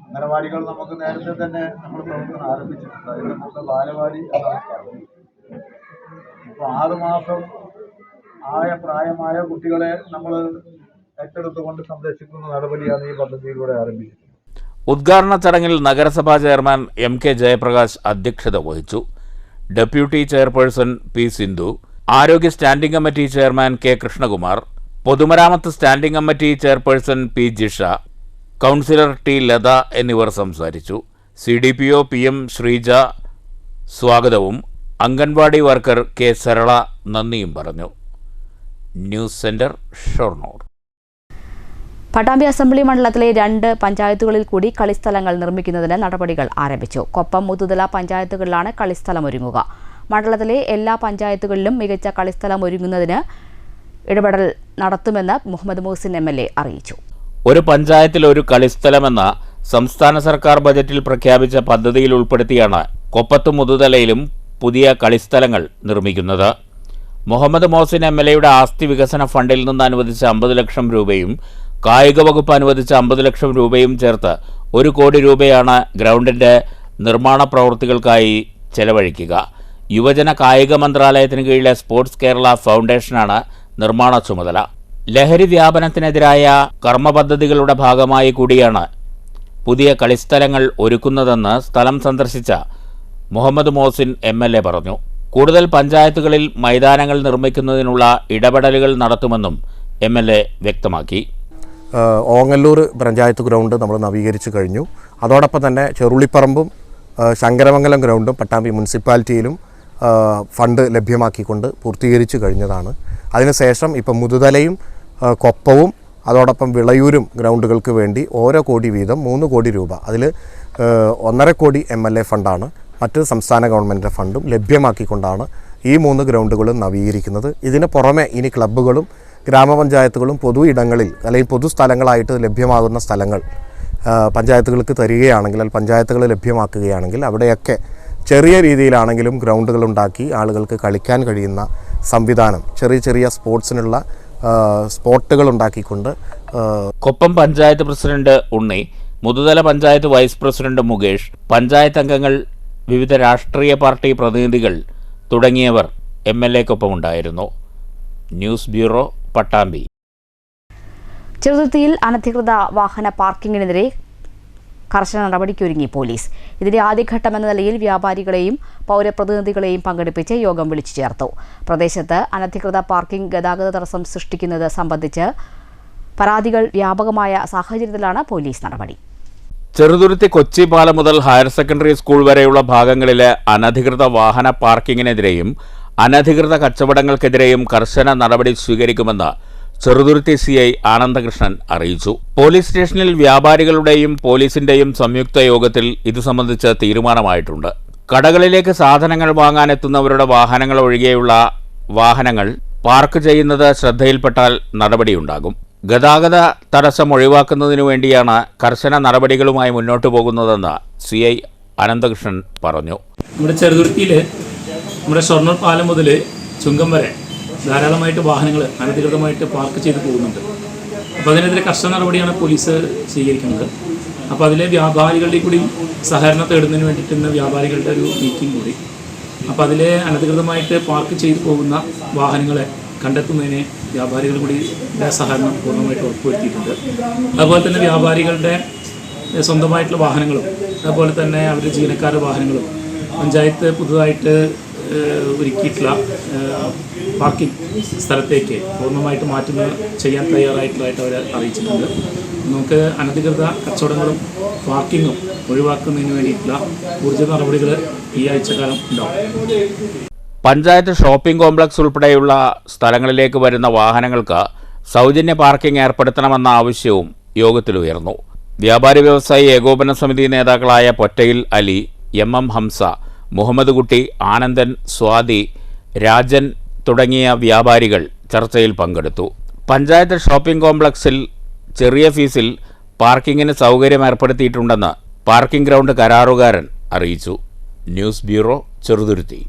അംഗനവാടികൾ നമുക്ക് നേരത്തെ തന്നെ നമ്മൾ പ്രവർത്തനം ആരംഭിച്ചിട്ടുണ്ട്. അതിന് നമുക്ക് ബാലവാടി എന്നാണ് പറഞ്ഞത്. ഇപ്പൊ 6 മാസം പ്രായമായ കുട്ടികളെ നമ്മൾ ഏറ്റെടുത്തുകൊണ്ട് സംരക്ഷിക്കുന്ന നടപടിയാണ് ഈ പദ്ധതിയിലൂടെ ആരംഭിച്ചത്. ഉദ്ഘാടന ചടങ്ങിൽ നഗരസഭാ ചെയർമാൻ MK ജയപ്രകാശ് അധ്യക്ഷത വഹിച്ചു. ഡെപ്യൂട്ടി ചെയർപേഴ്സൺ P സിന്ധു, ആരോഗ്യ standing committee chairman K Krishnakumar, പൊതുമരാമത്ത് standing committee chairperson P Jisha, councillor T Latha എന്നിവർ സംസാരിച്ചു. CDPO PM ശ്രീജ സ്വാഗതവും അംഗൻവാടി വർക്കർ K സരള നന്ദിയും പറഞ്ഞു. News centre, Shoranur. Pattambi assembly മണ്ഡലത്തിലെ 2 പഞ്ചായത്തുകളിൽ കൂടി കളിസ്ഥലങ്ങൾ നിർമ്മിക്കുന്നതിന് നടപടികൾ ആരംഭിച്ചു. കൊപ്പം മുതുതല പഞ്ചായത്തുകളിലാണ് കളിസ്ഥലം ഒരുങ്ങുക. മണ്ഡലത്തിലെ എല്ലാ പഞ്ചായത്തുകളിലും മികച്ച കളിസ്ഥലം ഒരുങ്ങുന്നതിന് ഇടപെടൽ നടത്തുമെന്ന് മുഹമ്മദ് മുഹസിൻ MLA അറിയിച്ചു. ഒരു പഞ്ചായത്തിൽ ഒരു കളിസ്ഥലമെന്ന സംസ്ഥാന സർക്കാർ ബജറ്റിൽ പ്രഖ്യാപിച്ച പദ്ധതിയിൽ ഉൾപ്പെടുത്തിയാണ് കൊപ്പത്തും മുതുതലയിലും പുതിയ കളിസ്ഥലങ്ങൾ നിർമ്മിക്കുന്നത്. മുഹമ്മദ് മുഹസിൻ MLAയുടെ ആസ്തി വികസന ഫണ്ടിൽ നിന്ന് അനുവദിച്ച 50 ലക്ഷം രൂപയും കായിക വകുപ്പ് അനുവദിച്ച 50 ലക്ഷം രൂപയും ചേർത്ത് 1 കോടി രൂപയാണ് ഗ്രൗണ്ടിന്റെ നിർമ്മാണ പ്രവൃത്തികൾക്കായി ചെലവഴിക്കുക. യുവജന കായിക മന്ത്രാലയത്തിന് കീഴിലെ സ്പോർട്സ് കേരള ഫൗണ്ടേഷനാണ് നിർമ്മാണ ചുമതല. ലഹരി വ്യാപനത്തിനെതിരായ കർമ്മപദ്ധതികളുടെ ഭാഗമായി കൂടിയാണ് പുതിയ കളിസ്ഥലങ്ങൾ ഒരുക്കുന്നതെന്ന് സ്ഥലം സന്ദർശിച്ച മുഹമ്മദ് മുഹസിൻ MLA പറഞ്ഞു. കൂടുതൽ പഞ്ചായത്തുകളിൽ മൈതാനങ്ങൾ നിർമ്മിക്കുന്നതിനുള്ള ഇടപെടലുകൾ നടത്തുമെന്നും MLA വ്യക്തമാക്കി. ഓങ്ങല്ലൂർ പഞ്ചായത്ത് ഗ്രൗണ്ട് നമ്മൾ നവീകരിച്ചു കഴിഞ്ഞു. അതോടൊപ്പം തന്നെ ചെറുള്ളിപ്പറമ്പും ശങ്കരമംഗലം ഗ്രൗണ്ടും പട്ടാമ്പി മുനിസിപ്പാലിറ്റിയിലും ഫണ്ട് ലഭ്യമാക്കിക്കൊണ്ട് പൂർത്തീകരിച്ചു കഴിഞ്ഞതാണ്. അതിനുശേഷം ഇപ്പം മുതുതലയും കൊപ്പവും അതോടൊപ്പം വിളയൂരും ഗ്രൗണ്ടുകൾക്ക് വേണ്ടി ഓരോ കോടി വീതം 3 കോടി രൂപ, അതിൽ 1.5 കോടി MLA ഫണ്ടാണ്, മറ്റ് സംസ്ഥാന ഗവൺമെൻറ്റിൻ്റെ ഫണ്ടും ലഭ്യമാക്കിക്കൊണ്ടാണ് ഈ 3 ഗ്രൗണ്ടുകളും നവീകരിക്കുന്നത്. ഇതിന് പുറമെ ഇനി ക്ലബ്ബുകളും ഗ്രാമപഞ്ചായത്തുകളും പൊതു ഇടങ്ങളിൽ അല്ലെങ്കിൽ പൊതുസ്ഥലങ്ങളായിട്ട് ലഭ്യമാകുന്ന സ്ഥലങ്ങൾ പഞ്ചായത്തുകൾക്ക് തരികയാണെങ്കിൽ, പഞ്ചായത്തുകൾ ലഭ്യമാക്കുകയാണെങ്കിൽ അവിടെയൊക്കെ ചെറിയ രീതിയിലാണെങ്കിലും ഗ്രൗണ്ടുകൾ ഉണ്ടാക്കി ആളുകൾക്ക് കളിക്കാൻ കഴിയുന്ന സംവിധാനം, ചെറിയ ചെറിയ സ്പോർട്സിനുള്ള സ്പോട്ടുകൾ ഉണ്ടാക്കിക്കൊണ്ട് Koppam panchayat president Unni, Muthuthala panchayat vice president Mukesh, panchayat അംഗങ്ങൾ, വിവിധ രാഷ്ട്രീയ പാർട്ടി പ്രതിനിധികൾ തുടങ്ങിയവർ MLAക്കൊപ്പമുണ്ടായിരുന്നു. News bureau, Pattambi. ചെറുതുരുത്തിയിൽ അനധികൃത വാഹന പാർക്കിങ്ങിനെതിരെ കർശന നടപടിക്കൊരുങ്ങി പോലീസ്. ഇതിന്റെ ആദ്യഘട്ടമെന്ന നിലയിൽ വ്യാപാരികളെയും പൗരപ്രതിനിധികളെയും പങ്കെടുപ്പിച്ച് യോഗം വിളിച്ചു ചേർത്തു. പ്രദേശത്ത് അനധികൃത പാർക്കിംഗ് ഗതാഗത തടസ്സം സൃഷ്ടിക്കുന്നത് സംബന്ധിച്ച് പരാതികൾ വ്യാപകമായ സാഹചര്യത്തിലാണ് പോലീസ് നടപടി. ചെറുതുരുത്തി കൊച്ചി പാലം മുതൽ ഹയർ സെക്കൻഡറി സ്കൂൾ വരെയുള്ള ഭാഗങ്ങളിലെ അനധികൃത വാഹന പാർക്കിങ്ങിനെതിരെയും അനധികൃത കച്ചവടങ്ങൾക്കെതിരെയും കർശന നടപടി സ്വീകരിക്കുമെന്ന് ചെറുതുരുത്തി CI ആനന്ദകൃഷ്ണൻ അറിയിച്ചു. പോലീസ് സ്റ്റേഷനിൽ വ്യാപാരികളുടെയും പോലീസിന്റെയും സംയുക്ത യോഗത്തിൽ ഇത് സംബന്ധിച്ച് തീരുമാനമായിട്ടുണ്ട്. കടകളിലേക്ക് സാധനങ്ങൾ വാങ്ങാനെത്തുന്നവരുടെ വാഹനങ്ങൾ ഒഴികെയുള്ള വാഹനങ്ങൾ പാർക്ക് ചെയ്യുന്നത് ശ്രദ്ധയിൽപ്പെട്ടാൽ നടപടിയുണ്ടാകും. ഗതാഗത തടസ്സം ഒഴിവാക്കുന്നതിനു വേണ്ടിയാണ് കർശന നടപടികളുമായി മുന്നോട്ടു പോകുന്നതെന്ന് CI അനന്തകൃഷ്ണൻ പറഞ്ഞു. നമ്മുടെ ചെറുതുരുത്തിയിൽ നമ്മുടെ ഷൊർണൂർ പാലം മുതൽ ചുങ്കം വരെ ധാരാളമായിട്ട് വാഹനങ്ങൾ അനധികൃതമായിട്ട് പാർക്ക് ചെയ്ത് പോകുന്നുണ്ട്. അപ്പോൾ അതിനെതിരെ കർശന നടപടിയാണ് പോലീസ് സ്വീകരിക്കുന്നത്. അപ്പോൾ അതിലെ വ്യാപാരികളുടെ കൂടി സഹകരണം തേടുന്നതിന് വേണ്ടിയിട്ട് ഇന്ന് വ്യാപാരികളുടെ ഒരു മീറ്റിംഗ് കൂടി. അപ്പോൾ അതിലെ അനധികൃതമായിട്ട് പാർക്ക് ചെയ്തു പോകുന്ന വാഹനങ്ങളെ കണ്ടെത്തുന്നതിന് വ്യാപാരികൾ കൂടി സഹകരണം പൂർണ്ണമായിട്ട് ഉറപ്പുവരുത്തിയിട്ടുണ്ട്. അതുപോലെ തന്നെ വ്യാപാരികളുടെ സ്വന്തമായിട്ടുള്ള വാഹനങ്ങളും അതുപോലെ തന്നെ അവരുടെ ജീവനക്കാരുടെ വാഹനങ്ങളും പഞ്ചായത്ത് പുതുതായിട്ട് ഒരുക്കിയിട്ടുള്ള പാർക്കിംഗ് സ്ഥലത്തേക്ക് പൂർണ്ണമായിട്ട് ചെയ്യാൻ തയ്യാറായിട്ടുള്ളതായിട്ട് അവർ അറിയിച്ചിട്ടുണ്ട്. നമുക്ക് അനധികൃത കച്ചവടങ്ങളും പാർക്കിങ്ങും ഒഴിവാക്കുന്നതിന് വേണ്ടിയിട്ടുള്ള ഊർജ്ജിത നടപടികൾ ഈ ആഴ്ചക്കാലം ഉണ്ടാവും. പഞ്ചായത്ത് ഷോപ്പിംഗ് കോംപ്ലക്സ് ഉൾപ്പെടെയുള്ള സ്ഥലങ്ങളിലേക്ക് വരുന്ന വാഹനങ്ങൾക്ക് സൗജന്യ പാർക്കിംഗ് ഏർപ്പെടുത്തണമെന്ന ആവശ്യവും യോഗത്തിലുയർന്നു. വ്യാപാരി വ്യവസായി ഏകോപന സമിതി നേതാക്കളായ പൊറ്റയിൽ അലി, MM ഹംസ, മുഹമ്മദ് കുട്ടി, ആനന്ദൻ, സ്വാതി, രാജൻ തുടങ്ങിയ വ്യാപാരികൾ ചർച്ചയിൽ പങ്കെടുത്തു. പഞ്ചായത്ത് ഷോപ്പിംഗ് കോംപ്ലക്സിൽ ചെറിയ ഫീസിൽ പാർക്കിങ്ങിന് സൗകര്യം ഏർപ്പെടുത്തിയിട്ടുണ്ടെന്ന് പാർക്കിംഗ് ഗ്രൗണ്ട് കരാറുകാരൻ അറിയിച്ചു. News bureau, Cheruthuruthy.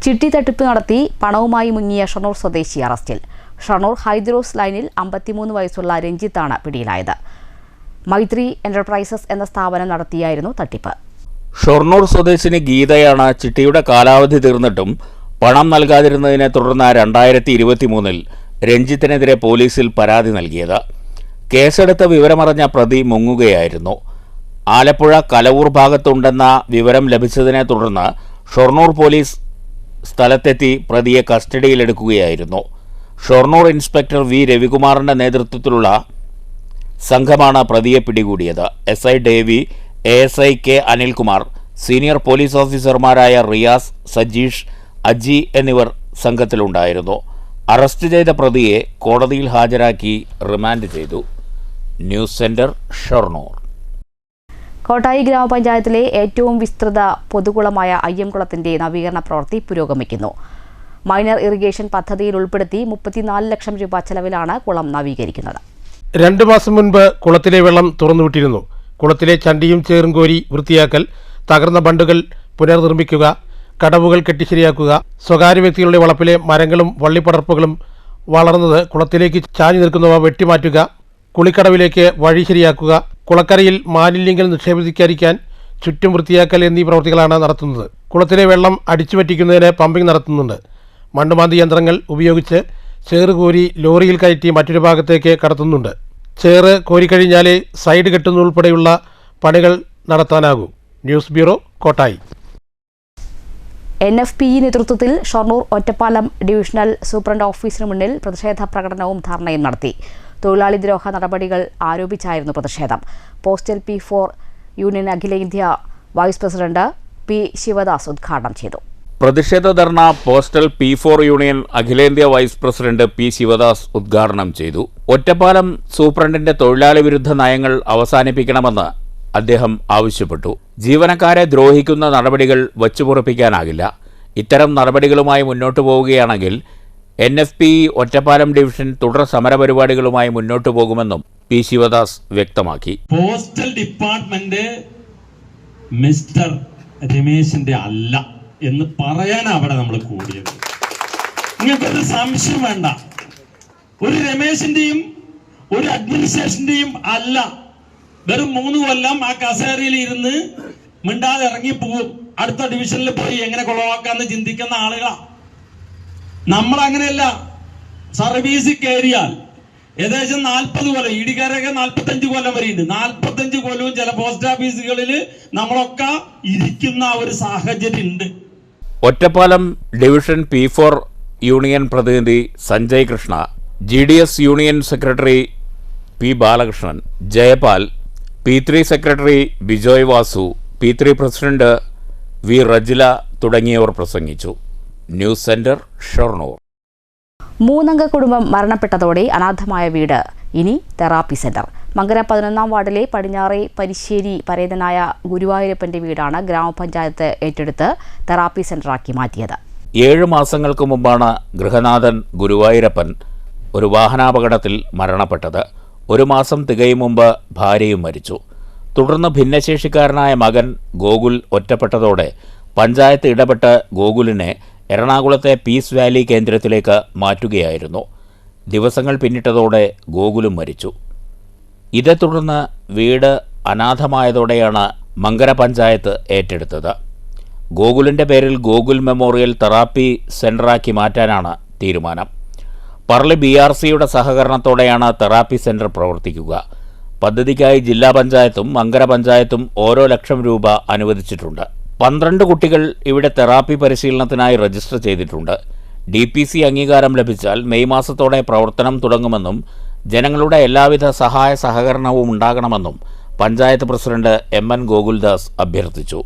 ചിട്ടി തട്ടിപ്പ് നടത്തി പണവുമായി മുങ്ങിയ ഷൊർണൂർ സ്വദേശി അറസ്റ്റിൽ. ഷൊർണൂർ ഹൈദ്രോസ് ലൈനിൽ 53 വയസ്സുള്ള രഞ്ജിത്താണ് പിടിയിലായത്. മൈത്രി എന്റർപ്രൈസസ് എന്ന സ്ഥാപനം നടത്തിയായിരുന്നു തട്ടിപ്പ്. ഷൊർണൂർ സ്വദേശിനി ഗീതയാണ് ചിട്ടിയുടെ കാലാവധി തീർന്നിട്ടും പണം നൽകാതിരുന്നതിനെ തുടർന്ന് 2023 രഞ്ജിത്തിനെതിരെ പോലീസിൽ പരാതി നൽകിയത്. കേസെടുത്ത വിവരമറിഞ്ഞ പ്രതി മുങ്ങുകയായിരുന്നു. ആലപ്പുഴ കലവൂർ ഭാഗത്തുണ്ടെന്ന വിവരം ലഭിച്ചതിനെ തുടർന്ന് ഷൊർണൂർ പോലീസ് സ്ഥലത്തെത്തി പ്രതിയെ കസ്റ്റഡിയിലെടുക്കുകയായിരുന്നു. ഷൊർണൂർ ഇൻസ്പെക്ടർ V രവികുമാറിന്റെ നേതൃത്വത്തിലുള്ള സംഘമാണ് പ്രതിയെ പിടികൂടിയത്. SI Davy, ASI K Anilkumar, senior police ഓഫീസർമാരായ റിയാസ്, സജീഷ്, അജി എന്നിവർ സംഘത്തിലുണ്ടായിരുന്നു. അറസ്റ്റ് ചെയ്ത പ്രതിയെ കോടതിയിൽ ഹാജരാക്കി റിമാൻഡ് ചെയ്തു. News centre, Shoranur. കോട്ടായി ഗ്രാമപഞ്ചായത്തിലെ ഏറ്റവും വിസ്തൃത പൊതുകുളമായ അയ്യംകുളത്തിന്റെ നവീകരണ പ്രവൃത്തി പുരോഗമിക്കുന്നു. മൈനർ ഇറിഗേഷൻ പദ്ധതിയിൽ ഉൾപ്പെടുത്തി 34 ലക്ഷം രൂപ ചെലവിലാണ് കുളം നവീകരിക്കുന്നത്. 2 മാസം മുൻപ് കുളത്തിലെ വെള്ളം തുറന്നുവിട്ടിരുന്നു. കുളത്തിലെ ചണ്ടിയും ചേറും കോരി വൃത്തിയാക്കൽ, തകർന്ന ബണ്ടുകൾ പുനർനിർമ്മിക്കുക, കടവുകൾ കെട്ടിശരിയാക്കുക, സ്വകാര്യ വ്യക്തികളുടെ വളപ്പിലെ മരങ്ങളും വള്ളിപ്പടർപ്പുകളും വളർന്നത് കുളത്തിലേക്ക് ചാഞ്ഞു നിൽക്കുന്നവ വെട്ടിമാറ്റുക, കുളിക്കടവിലേക്ക് വഴി ശരിയാക്കുക, കുളക്കരയിൽ മാലിന്യങ്ങൾ നിക്ഷേപിക്കാതിരിക്കാൻ ചുറ്റും വൃത്തിയാക്കൽ എന്നീ പ്രവൃത്തികളാണ് നടത്തുന്നത്. കുളത്തിലെ വെള്ളം അടിച്ചുപറ്റിക്കുന്നതിന് പമ്പിംഗ് നടത്തുന്നുണ്ട്. മണ്ണുമാന്തി യന്ത്രങ്ങൾ ഉപയോഗിച്ച് ചേറ് കോരി ലോറിയിൽ കയറ്റി മറ്റൊരു ഭാഗത്തേക്ക് കടത്തുന്നുണ്ട്. ചേറ് കോരിക്കഴിഞ്ഞാലേ സൈഡ് കെട്ടുന്നതുൾപ്പെടെയുള്ള പണികൾ നടത്താനാകൂ. News bureau, Kottayi. NFPE നേതൃത്വത്തിൽ ഷൊർണൂർ ഒറ്റപ്പാലം ഡിവിഷണൽ സൂപ്രണ്ട് ഓഫീസിന് മുന്നിൽ പ്രതിഷേധ പ്രകടനവും ധർണയും നടത്തി. തൊഴിലാളി ദ്രോഹ നടപടികൾ ആരോപിച്ചായിരുന്നു പ്രതിഷേധം. പോസ്റ്റൽ P4 യൂണിയൻ അഖിലേന്ത്യാ വൈസ് പ്രസിഡന്റ് P. ശിവദാസ് ഉദ്ഘാടനം ചെയ്തു. പ്രതിഷേധ ധർണ പോസ്റ്റൽ P4 യൂണിയൻ അഖിലേന്ത്യാ വൈസ് പ്രസിഡന്റ് P. ശിവദാസ് ഉദ്ഘാടനം ചെയ്തു. ഒറ്റപ്പാലം സൂപ്രണ്ടിന്റെ തൊഴിലാളി വിരുദ്ധ നയങ്ങൾ അവസാനിപ്പിക്കണമെന്ന് അദ്ദേഹം ആവശ്യപ്പെട്ടു. ജീവനക്കാരെ ദ്രോഹിക്കുന്ന നടപടികൾ വച്ചുപൊറുപ്പിക്കാനാകില്ല. ഇത്തരം നടപടികളുമായി മുന്നോട്ടു പോവുകയാണെങ്കിൽ NFPE ഒറ്റപ്പാലം ഡിവിഷൻ തുടർ സമരപരിപാടികളുമായി മുന്നോട്ടു പോകുമെന്നും P. ശിവദാസ് വ്യക്തമാക്കി. പോസ്റ്റൽ ഡിപ്പാർട്ട്മെന്റ് മിസ്റ്റർ രമേശിന്റെ അല്ല എന്ന് പറയാൻ അവിടെ നമ്മൾ കൂടിയത്. നിങ്ങൾക്കൊരു സംശയം വേണ്ട, ഒരു രമേശിന്റെയും ഒരു അഡ്മിനിസ്ട്രേഷന്റെയും അല്ല. വെറും 3 കൊല്ലം ആ കസേരയിൽ ഇരുന്ന് മിണ്ടാതെ ഇറങ്ങിപ്പോവും. അടുത്ത ഡിവിഷനിൽ പോയി എങ്ങനെ കൊളവാക്കാന്ന് ചിന്തിക്കുന്ന ആളുകളാ. നമ്മൾ അങ്ങനെയല്ല. സർവീസ് കയറിയാൽ ഏകദേശം 40 കൊല്ലം, ഇടിക്കാരൊക്കെ 45 കൊല്ലം വരെയുണ്ട്. 45 കൊല്ലവും ചില പോസ്റ്റ് ഓഫീസുകളിൽ നമ്മളൊക്കെ ഇരിക്കുന്ന ഒരു സാഹചര്യം ഉണ്ട്. ഒറ്റപ്പാലം ഡിവിഷൻ P4 യൂണിയൻ പ്രതിനിധി Sanjay Krishna, GDS union secretary P. Balakrishnan, Jayapal, P3 secretary Bijoy Vasu, P3 president V. Rajila തുടങ്ങിയവർ പ്രസംഗിച്ചു. News centre, Shoranur. 3 അംഗ കുടുംബം മരണപ്പെട്ടതോടെ അനാഥമായ വീട് ഇനി തെറാപ്പി സെന്റർ. മങ്കര 11-ാം വാർഡിലെ പടിഞ്ഞാറെ പരിശ്ശേരി പരേതനായ ഗുരുവായൂരപ്പന്റെ വീടാണ് ഗ്രാമപഞ്ചായത്ത് ഏറ്റെടുത്ത് തെറാപ്പി സെന്ററാക്കി മാറ്റിയത്. 7 മാസങ്ങൾക്ക് മുമ്പാണ് ഗൃഹനാഥൻ ഗുരുവായൂരപ്പൻ ഒരു വാഹനാപകടത്തിൽ മരണപ്പെട്ടത്. 1 മാസം തികയും മുമ്പ് ഭാര്യയും മരിച്ചു. തുടർന്ന് ഭിന്നശേഷിക്കാരനായ മകൻ ഗോകുൽ ഒറ്റപ്പെട്ടതോടെ പഞ്ചായത്ത് ഇടപെട്ട് ഗോകുലിനെ എറണാകുളത്തെ പീസ് വാലി കേന്ദ്രത്തിലേക്ക് മാറ്റുകയായിരുന്നു. ദിവസങ്ങൾ പിന്നിട്ടതോടെ ഗോകുലും മരിച്ചു. ഇതേ തുടർന്ന് വീട് അനാഥമായതോടെയാണ് മങ്കര പഞ്ചായത്ത് ഏറ്റെടുത്തത്. ഗോകുലിൻ്റെ പേരിൽ ഗോകുൽ മെമ്മോറിയൽ തെറാപ്പി സെൻ്ററാക്കി മാറ്റാനാണ് തീരുമാനം. പറളി BRCയുടെ സഹകരണത്തോടെയാണ് തെറാപ്പി സെൻ്റർ പ്രവർത്തിക്കുക. പദ്ധതിക്കായി ജില്ലാ പഞ്ചായത്തും മങ്കര പഞ്ചായത്തും ഓരോ ലക്ഷം രൂപ അനുവദിച്ചിട്ടുണ്ട്. 12 കുട്ടികൾ ഇവിടെ തെറാപ്പി പരിശീലനത്തിനായി രജിസ്റ്റർ ചെയ്തിട്ടുണ്ട്. DPC അംഗീകാരം ലഭിച്ചാൽ മെയ് മാസത്തോടെ പ്രവർത്തനം തുടങ്ങുമെന്നും ജനങ്ങളുടെ എല്ലാവിധ സഹായ സഹകരണവും ഉണ്ടാകണമെന്നും പഞ്ചായത്ത് പ്രസിഡന്റ് MN ഗോകുൽദാസ് അഭ്യർത്ഥിച്ചു.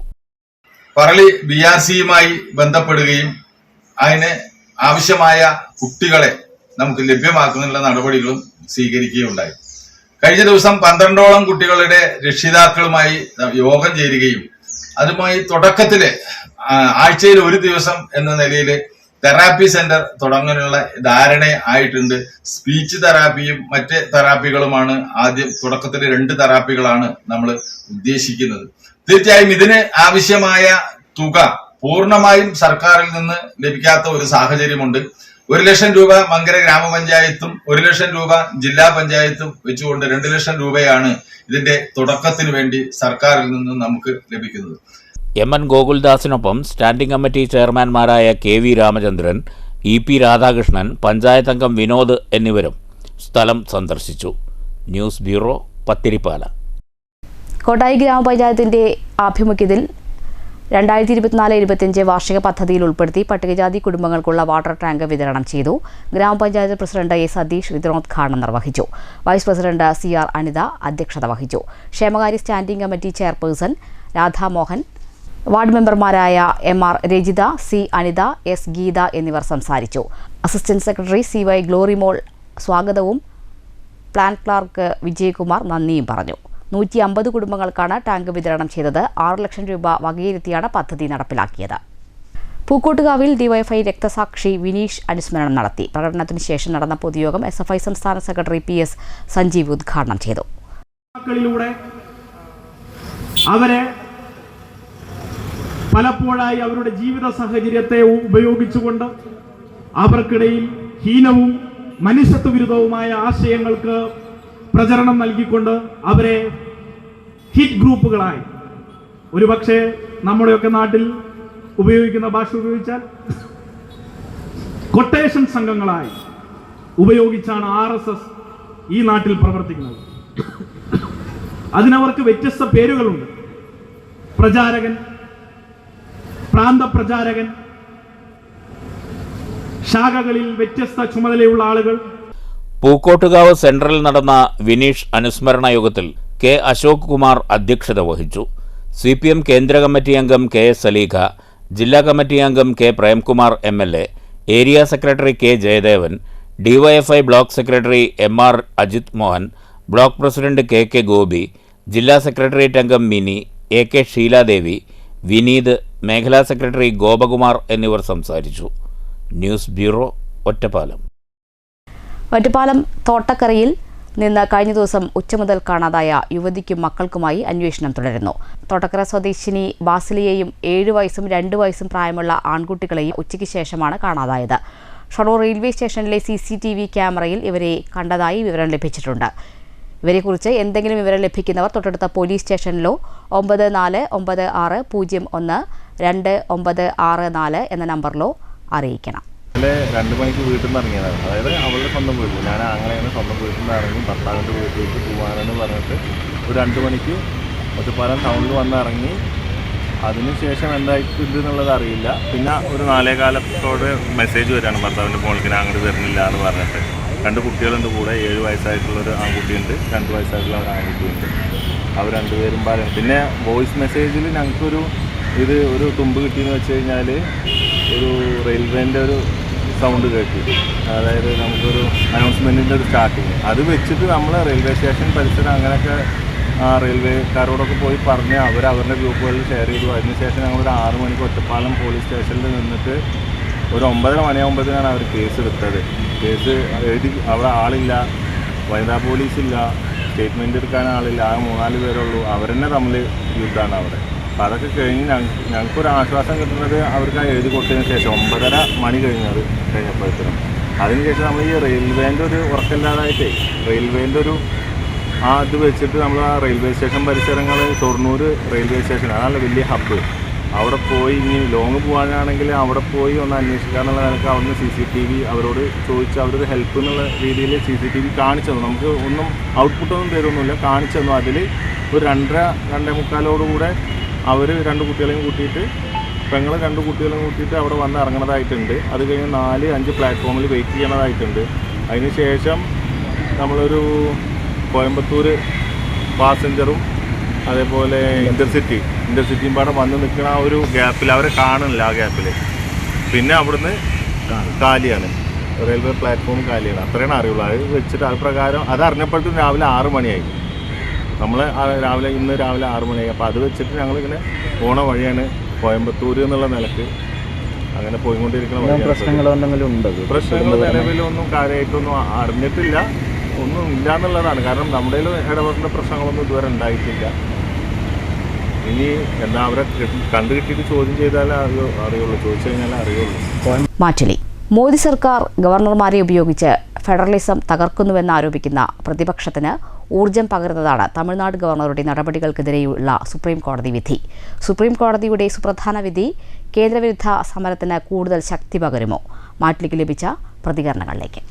പറളി BRCയുമായി ബന്ധപ്പെടുകയും അതിന് ആവശ്യമായ കുട്ടികളെ നമുക്ക് ലഭ്യമാക്കുന്നതിനുള്ള നടപടികളും സ്വീകരിക്കുകയുണ്ടായി. കഴിഞ്ഞ ദിവസം 12ഓളം കുട്ടികളുടെ രക്ഷിതാക്കളുമായി യോഗം ചേരുകയും അതുമായി തുടക്കത്തില് ആഴ്ചയിൽ 1 ദിവസം എന്ന നിലയിൽ തെറാപ്പി സെന്റർ തുടങ്ങാനുള്ള ധാരണ ആയിട്ടുണ്ട്. സ്പീച്ച് തെറാപ്പിയും മറ്റ് തെറാപ്പികളുമാണ് ആദ്യം തുടക്കത്തിൽ 2 തെറാപ്പികളാണ് നമ്മൾ ഉദ്ദേശിക്കുന്നത്. തീർച്ചയായും ഇതിന് ആവശ്യമായ തുക പൂർണ്ണമായും സർക്കാരിൽ നിന്ന് ലഭിക്കാത്ത ഒരു സാഹചര്യമുണ്ട്. 1 ലക്ഷം രൂപ മങ്കര ഗ്രാമപഞ്ചായത്തും 1 ലക്ഷം രൂപ ജില്ലാ പഞ്ചായത്തും വെച്ചുകൊണ്ട് 2 ലക്ഷം രൂപയാണ് ഇതിന്റെ തുടക്കത്തിന് വേണ്ടി സർക്കാരിൽ നിന്ന് നമുക്ക് ലഭിക്കുന്നത്. MN ഗോകുൽദാസിനൊപ്പം സ്റ്റാൻഡിംഗ് കമ്മിറ്റി ചെയർമാൻമാരായ KV രാമചന്ദ്രൻ, EP രാധാകൃഷ്ണൻ, പഞ്ചായത്ത് അംഗം വിനോദ് എന്നിവരും സ്ഥലം സന്ദർശിച്ചു. News bureau, Pathiripala. കോട്ടായി ഗ്രാമപഞ്ചായത്തിന്റെ ആഭിമുഖ്യത്തിൽ 2024-25 വാർഷിക പദ്ധതിയിൽ ഉൾപ്പെടുത്തി പട്ടികജാതി കുടുംബങ്ങൾക്കുള്ള വാട്ടർ ടാങ്ക് വിതരണം ചെയ്തു. ഗ്രാമപഞ്ചായത്ത് പ്രസിഡന്റ് A. സതീഷ് വിതരണോദ്ഘാടനം നിർവഹിച്ചു. വൈസ് പ്രസിഡന്റ് CR അനിത അധ്യക്ഷത വഹിച്ചു. ക്ഷേമകാര്യ standing committee chairperson Radhamohan, ward മെമ്പർമാരായ MR Rajitha, C. Anitha, S. Geetha എന്നിവർ സംസാരിച്ചു. അസിസ്റ്റന്റ് സെക്രട്ടറി CY ഗ്ലോറിമോൾ സ്വാഗതവും പ്ലാൻ ക്ലാർക്ക് വിജയകുമാർ നന്ദിയും പറഞ്ഞു. 150 കുടുംബങ്ങൾക്കാണ് ടാങ്ക് വിതരണം ചെയ്തത്. 6 ലക്ഷം രൂപ വകയിരുത്തിയാണ് പദ്ധതി നടപ്പിലാക്കിയത്. പൂക്കോട്ടുകാവിൽ ഡിവൈഎഫ്ഐ രക്തസാക്ഷി വിനീഷ് അനുസ്മരണം നടത്തി. പ്രകടനത്തിന് ശേഷം നടന്ന പൊതുയോഗം SFI സംസ്ഥാന സെക്രട്ടറി PS സഞ്ജീവ് ഉദ്ഘാടനം ചെയ്തു. അവരെ പലപ്പോഴായി അവരുടെ ജീവിത സാഹചര്യത്തെ ഉപയോഗിച്ചുകൊണ്ട് അവർക്കിടയിൽ ഹീനവും മനുഷ്യത്വ വിരുദ്ധവുമായ ആശയങ്ങൾക്ക് പ്രചരണം നൽകിക്കൊണ്ട് അവരെ ഹിറ്റ് ഗ്രൂപ്പുകളായി, ഒരുപക്ഷെ നമ്മുടെയൊക്കെ നാട്ടിൽ ഉപയോഗിക്കുന്ന ഭാഷ ഉപയോഗിച്ചാൽ കൊട്ടേഷൻ സംഘങ്ങളായി ഉപയോഗിച്ചാണ് RSS ഈ നാട്ടിൽ പ്രവർത്തിക്കുന്നത്. അതിനവർക്ക് വ്യത്യസ്ത പേരുകളുണ്ട്. പ്രചാരകൻ, പ്രാന്തപ്രചാരകൻ, ശാഖകളിൽ വ്യത്യസ്ത ചുമതലയുള്ള ആളുകൾ. പൂക്കോട്ടുകാവ് സെൻട്രലിൽ നടന്ന വിനീഷ് അനുസ്മരണ യോഗത്തിൽ കെ അശോക് കുമാർ അധ്യക്ഷത വഹിച്ചു. CPM കേന്ദ്ര കമ്മിറ്റി അംഗം KS സലീഖ, ജില്ലാ കമ്മിറ്റി അംഗം K Premkumar MLA, area secretary K Jayadevan, DYFI block secretary MR Ajith Mohan, block president KK Gopi, ജില്ലാ സെക്രട്ടേറിയറ്റ് അംഗം മിനി, AK ഷീലാദേവി, വിനീത്, മേഖലാ സെക്രട്ടറി ഗോപകുമാർ എന്നിവർ സംസാരിച്ചു. News bureau, Ottapalam. ഒറ്റപ്പാലം തോട്ടക്കരയിൽ നിന്ന് കഴിഞ്ഞ ദിവസം ഉച്ചമുതൽ കാണാതായ യുവതിക്കും മക്കൾക്കുമായി അന്വേഷണം തുടരുന്നു. തോട്ടക്കര സ്വദേശിനി ബാസിലിയെയും 7 വയസ്സും 2 വയസ്സും പ്രായമുള്ള ആൺകുട്ടികളെയും ഉച്ചയ്ക്ക് ശേഷമാണ് കാണാതായത്. ഷൊർണൂർ റെയിൽവേ സ്റ്റേഷനിലെ CCTV ക്യാമറയിൽ ഇവരെ കണ്ടതായി വിവരം ലഭിച്ചിട്ടുണ്ട്. ഇവരെക്കുറിച്ച് എന്തെങ്കിലും വിവരം ലഭിക്കുന്നവർ തൊട്ടടുത്ത പോലീസ് സ്റ്റേഷനിലോ 9496012964 എന്ന നമ്പറിലോ അറിയിക്കണം. 2 മണിക്ക് വീട്ടിൽ നിന്ന് ഇറങ്ങിയതാണ്. അതായത് അവളുടെ സ്വന്തം വീട്ടിൽ, ഞാൻ അങ്ങനെയാണ് സ്വന്തം വീട്ടിൽ നിന്ന് ഇറങ്ങി ഭർത്താവിൻ്റെ വീട്ടിലേക്ക് പോകാനെന്ന് പറഞ്ഞിട്ട് ഒരു 2 മണിക്ക് ഒറ്റപ്പാലം ടൗണിൽ വന്ന് ഇറങ്ങി. അതിനുശേഷം എന്തായിട്ടുണ്ട് എന്നുള്ളത് അറിയില്ല. പിന്നെ ഒരു 4:15 മെസ്സേജ് വരികയാണ് ഭർത്താവിൻ്റെ ഫോണിൽ, ഞാൻ അങ്ങോട്ട് തരുന്നില്ല എന്ന് പറഞ്ഞിട്ട്. 2 കുട്ടികളുണ്ട് കൂടെ, 7 വയസ്സായിട്ടുള്ളൊരു ആൺകുട്ടിയുണ്ട്, 2 വയസ്സായിട്ടുള്ള ഒരു ആൺകുട്ടിയുണ്ട്. അവർ 2 പേരും പറയുന്നത്. പിന്നെ വോയിസ് മെസ്സേജിൽ ഞങ്ങൾക്കൊരു ഒരു തുമ്പ് കിട്ടിയെന്ന് വെച്ച് കഴിഞ്ഞാൽ ഒരു റെയിൽവേൻ്റെ ഒരു സൗണ്ട് കേട്ടു. അതായത് നമുക്കൊരു അനൗൺസ്മെൻറ്റിൻ്റെ ഒരു സ്റ്റാർട്ടിങ്. അത് വെച്ചിട്ട് നമ്മൾ റെയിൽവേ സ്റ്റേഷൻ പരിസരം അങ്ങനെയൊക്കെ റെയിൽവേക്കാരോടൊക്കെ പോയി പറഞ്ഞ് അവരുടെ ഗ്രൂപ്പുകളിൽ ഷെയർ ചെയ്തു. അതിനുശേഷം ഞങ്ങളൊരു 6 മണിക്ക് ഒറ്റപ്പാലം പോലീസ് സ്റ്റേഷനിൽ നിന്നിട്ട് ഒരു 9:30 മണിയാകുമ്പോഴത്തേക്കാണ് അവർ കേസ് എടുത്തത്. കേസ് എഴുതി, അവിടെ ആളില്ല, വനിതാ പോലീസില്ല, സ്റ്റേറ്റ്മെൻറ്റ് എടുക്കാൻ ആളില്ല, ആ 3-4 പേരുള്ളൂ. അവരെന്നെ തമ്മിൽ യുദ്ധമാണ് അവിടെ. അപ്പോൾ അതൊക്കെ കഴിഞ്ഞ് ഞങ്ങൾക്കൊരു ആശ്വാസം കിട്ടുന്നത് അവർക്ക് എഴുതി കൊടുത്തതിന് ശേഷം 9:30 മണി കഴിഞ്ഞപ്പോഴത്തേനും. അതിനുശേഷം നമ്മൾ ഈ റെയിൽവേൻ്റെ ഒരു ഉറക്കമില്ലാതായിട്ടേ റെയിൽവേൻ്റെ ഒരു ഇത് വെച്ചിട്ട് നമ്മൾ ആ റെയിൽവേ സ്റ്റേഷൻ പരിസരങ്ങൾ, ഷൊർണൂർ റെയിൽവേ സ്റ്റേഷൻ, അതാണ് വലിയ ഹബ്ബ്. അവിടെ പോയി ഇനി ലോങ് പോകാനാണെങ്കിൽ അവിടെ പോയി ഒന്ന് അന്വേഷിക്കുക എന്നുള്ള നിലക്ക് അവിടുന്ന് CCTV അവരോട് ചോദിച്ച് അവരൊരു ഹെൽപ്പ് എന്നുള്ള രീതിയിൽ CCTV കാണിച്ചു തന്നു. നമുക്ക് ഒന്നും ഔട്ട്പുട്ടൊന്നും തരുമൊന്നുമില്ല, കാണിച്ചു തന്നു. അതിൽ ഒരു 2:30-2:45 അവർ 2 കുട്ടികളെയും കൂട്ടിയിട്ട്, പെങ്ങൾ 2 കുട്ടികളെയും കൂട്ടിയിട്ട് അവിടെ വന്ന് ഇറങ്ങണതായിട്ടുണ്ട്. അത് കഴിഞ്ഞ് 4-5 പ്ലാറ്റ്ഫോമിൽ വെയിറ്റ് ചെയ്യണതായിട്ടുണ്ട്. അതിന് ശേഷം നമ്മളൊരു കോയമ്പത്തൂർ പാസഞ്ചറും അതേപോലെ ഇൻ്റർസിറ്റിയും പാടെ വന്ന് നിൽക്കുന്ന ആ ഒരു ഗ്യാപ്പിൽ അവരെ കാണുന്നില്ല. ആ ഗ്യാപ്പിൽ പിന്നെ അവിടുന്ന് കാലിയാണ്, റെയിൽവേ പ്ലാറ്റ്ഫോം കാലിയാണ്. അത്രയാണ് അറിയുള്ളൂ. അത് വെച്ചിട്ട് അത് പ്രകാരം അത് അറിഞ്ഞപ്പോഴത്തേക്കും രാവിലെ 6 മണിയായി. നമ്മൾ ഇന്ന് രാവിലെ 6 മണിയായി. അപ്പോൾ അത് വെച്ചിട്ട് ഞങ്ങളിങ്ങനെ പോണ വഴിയാണ് കോയമ്പത്തൂർ എന്നുള്ള നിലക്ക് അങ്ങനെ പോയിക്കൊണ്ടിരിക്കുന്ന വഴിയാണ്. പ്രശ്നങ്ങൾ നിലവിലൊന്നും കാര്യമായിട്ടൊന്നും അറിഞ്ഞിട്ടില്ല, ഒന്നും ഇല്ല എന്നുള്ളതാണ്. കാരണം നമ്മുടെ ഇടപെടേണ്ട പ്രശ്നങ്ങളൊന്നും ഇതുവരെ ഉണ്ടായിട്ടില്ല. ഇനി എന്താ അവരെ കണ്ടുകിട്ടിയിട്ട് ചോദ്യം ചെയ്താലേ അറിയുള്ളൂ, ചോദിച്ചു കഴിഞ്ഞാലേ അറിയുള്ളൂ. മാറ്റലി. മോദി സർക്കാർ ഗവർണർമാരെ ഉപയോഗിച്ച് ഫെഡറലിസം തകർക്കുന്നുവെന്നാരോപിക്കുന്ന പ്രതിപക്ഷത്തിന് ഊർജം പകരുന്നതാണ് തമിഴ്നാട് ഗവർണറുടെ നടപടികൾക്കെതിരെയുള്ള സുപ്രീം കോടതി വിധി. സുപ്രീം കോടതിയുടെ സുപ്രധാന വിധി കേന്ദ്രവിരുദ്ധ സമരത്തിന് കൂടുതൽ ശക്തി പകരുമോ? മാറ്റലിക്ക് ലഭിച്ച പ്രതികരണങ്ങളിലേക്ക്.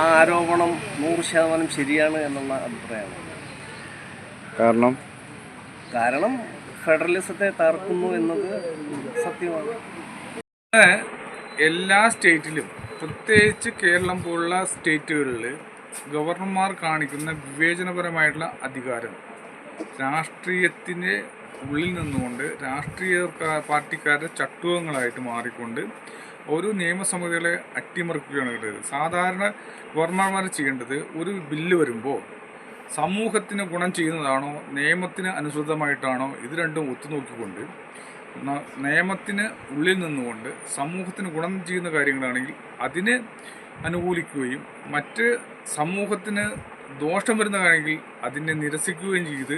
ആരോപണം 100% ശരിയാണ് എന്നുള്ള അഭിപ്രായമാണ്. കാരണം ഫെഡറലിസത്തെ തകർക്കുന്നു എന്നത് സത്യമാണ്. എല്ലാ സ്റ്റേറ്റിലും, പ്രത്യേകിച്ച് കേരളം പോലുള്ള സ്റ്റേറ്റുകളിൽ ഗവർണർമാർ കാണിക്കുന്ന വിവേചനപരമായിട്ടുള്ള അധികാരം രാഷ്ട്രീയത്തിന് ഉള്ളിൽ നിന്നുകൊണ്ട് രാഷ്ട്രീയ പാർട്ടിക്കാരുടെ ചട്ടുകങ്ങളായിട്ട് മാറിക്കൊണ്ട് ഓരോ നിയമസമിതികളെ അട്ടിമറിക്കുകയാണ് വേണ്ടത്. സാധാരണ ഗവർണർമാർ ചെയ്യേണ്ടത് ഒരു ബില്ല് വരുമ്പോൾ സമൂഹത്തിന് ഗുണം ചെയ്യുന്നതാണോ നിയമത്തിന് അനുസൃതമായിട്ടാണോ ഇത് രണ്ടും ഒത്തുനോക്കിക്കൊണ്ട് നിയമത്തിന് ഉള്ളിൽ നിന്നുകൊണ്ട് സമൂഹത്തിന് ഗുണം ചെയ്യുന്ന കാര്യങ്ങളാണെങ്കിൽ അതിനെ അനുകൂലിക്കുകയും മറ്റ് സമൂഹത്തിന് ദോഷം വരുന്ന കാര്യമെങ്കിൽ അതിനെ നിരസിക്കുകയും ചെയ്ത്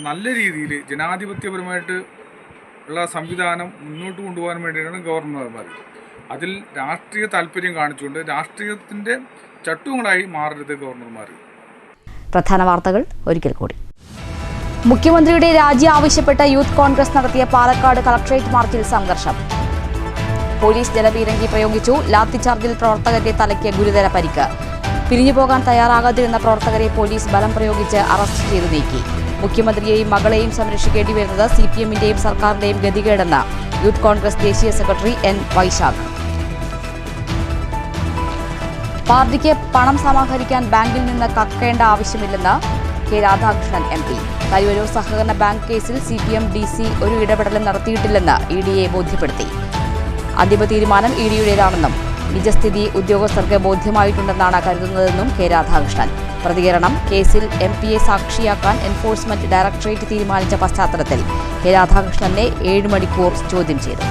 നല്ല രീതിയിൽ ജനാധിപത്യപരമായിട്ട് ഉള്ള സംവിധാനം മുന്നോട്ട് കൊണ്ടുപോകാൻ വേണ്ടിയിട്ടാണ് ഗവർണർമാർ. അതിൽ രാഷ്ട്രീയ താല്പര്യം കാണിച്ചുകൊണ്ട് രാഷ്ട്രീയത്തിൻ്റെ ചട്ടുകളായി മാറരുത് ഗവർണർമാർ. പ്രധാന വാർത്തകൾ ഒരിക്കൽ കൂടി. മുഖ്യമന്ത്രിയുടെ രാജി ആവശ്യപ്പെട്ട് യൂത്ത് കോൺഗ്രസ് നടത്തിയ പാലക്കാട് കളക്ട്രേറ്റ് മാർച്ചിൽ സംഘർഷം. പോലീസ് ജലപീരങ്കി പ്രയോഗിച്ചു. ലാത്തിചാർജിൽ പ്രവർത്തകരുടെ തലയ്ക്ക് ഗുരുതര പരിക്ക്. പിരിഞ്ഞുപോകാൻ തയ്യാറാകാതിരുന്ന പ്രവർത്തകരെ പോലീസ് ബലം പ്രയോഗിച്ച് അറസ്റ്റ് ചെയ്തു നീക്കി. മുഖ്യമന്ത്രിയെയും മകളെയും സംരക്ഷിക്കേണ്ടി വരുന്നത് CPM-ന്റെയും സർക്കാരിന്റെയും ഗതികേടെന്ന് യൂത്ത് കോൺഗ്രസ് ദേശീയ സെക്രട്ടറി N. വൈശാഖ്. പാർട്ടിക്ക് പണം സമാഹരിക്കാൻ ബാങ്കിൽ നിന്ന് കക്കേണ്ട ആവശ്യമില്ലെന്ന് കെ രാധാകൃഷ്ണൻ MP. കരുവന്നൂർ സഹകരണ ബാങ്ക് കേസിൽ CPM-DC ഒരു ഇടപെടലും നടത്തിയിട്ടില്ലെന്ന് ED-യെ ബോധ്യപ്പെടുത്തി. അന്തിമ തീരുമാനം ED-യുടേതാണെന്നും നിജസ്ഥിതി ഉദ്യോഗസ്ഥർക്ക് ബോധ്യമായിട്ടുണ്ടെന്നാണ് കരുതുന്നതെന്നും കെ രാധാകൃഷ്ണൻ. പ്രതികരണം: കേസിൽ MP-യെ സാക്ഷിയാക്കാൻ എൻഫോഴ്സ്മെന്റ് ഡയറക്ടറേറ്റ് തീരുമാനിച്ച പശ്ചാത്തലത്തിൽ കെ രാധാകൃഷ്ണനെ 7 മണിക്കൂർ ചോദ്യം ചെയ്തു.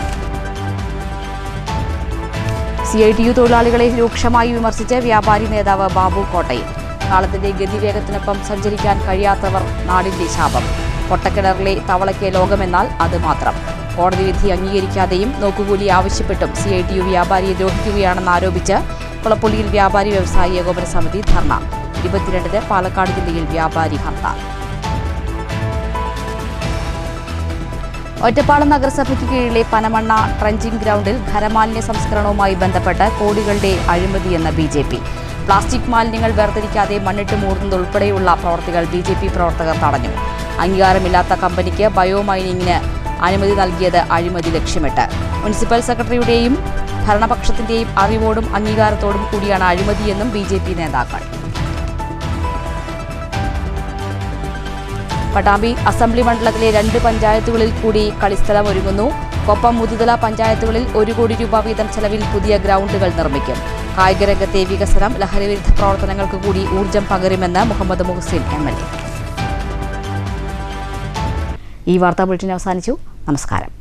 CITU തൊഴിലാളികളെ രൂക്ഷമായി വിമർശിച്ച് വ്യാപാരി നേതാവ് ബാബു കോട്ടയിൽ. കാലത്തിന്റെ ഗതിവേഗത്തിനൊപ്പം സഞ്ചരിക്കാൻ കഴിയാത്തവർ നാടിന്റെ ശാപം. പൊട്ടക്കിണറിലെ തവളയ്ക്ക് ലോകമെന്നാൽ അത് മാത്രം. കോടതി വിധി അംഗീകരിക്കാതെയും നോക്കുകൂലി ആവശ്യപ്പെട്ടും CITU വ്യാപാരിയെ ദ്രോഹിക്കുകയാണെന്ന് ആരോപിച്ച് കുളപ്പുള്ളിയിൽ വ്യാപാരി വ്യവസായി ഏകോപന സമിതി ധർണ. 22-ന് പാലക്കാട് ജില്ലയിൽ വ്യാപാരി ഹർത്താൽ. ഒറ്റപ്പാലം നഗരസഭയ്ക്ക് കീഴിലെ പനമണ്ണ ട്രഞ്ചിംഗ് ഗ്രൗണ്ടിൽ ഖരമാലിന്യ സംസ്കരണവുമായി ബന്ധപ്പെട്ട് കോടികളുടെ അഴിമതിയെന്ന് BJP. പ്ലാസ്റ്റിക് മാലിന്യങ്ങൾ വേർതിരിക്കാതെ മണ്ണിട്ട് മൂടുന്നതുൾപ്പെടെയുള്ള പ്രവർത്തികൾ BJP പ്രവർത്തകർ തടഞ്ഞു. അംഗീകാരമില്ലാത്ത കമ്പനിക്ക് ബയോമൈനിങ്ങിന് അനുമതി നൽകിയത് അഴിമതി ലക്ഷ്യമിട്ട്. മുനിസിപ്പൽ സെക്രട്ടറിയുടെയും ഭരണപക്ഷത്തിന്റെയും അറിവോടും അംഗീകാരത്തോടും കൂടിയാണ് അഴിമതിയെന്നും BJP നേതാക്കൾ. പട്ടാമ്പി അസംബ്ലി മണ്ഡലത്തിലെ 2 പഞ്ചായത്തുകളിൽ കൂടി കളിസ്ഥലം ഒരുങ്ങുന്നു. കൊപ്പം മുതുതല പഞ്ചായത്തുകളിൽ 1 കോടി രൂപ വീതം ചെലവിൽ പുതിയ ഗ്രൗണ്ടുകൾ നിർമ്മിക്കും. കായികരംഗത്തെ വികസനം ലഹരിവിരുദ്ധ പ്രവർത്തനങ്ങൾക്ക് കൂടി ഊർജ്ജം പകരുമെന്ന് മുഹമ്മദ് മുഹസിൻ MLA. ഈ വാർത്താ ബുള്ളറ്റിൻ അവസാനിച്ചു. നമസ്കാരം.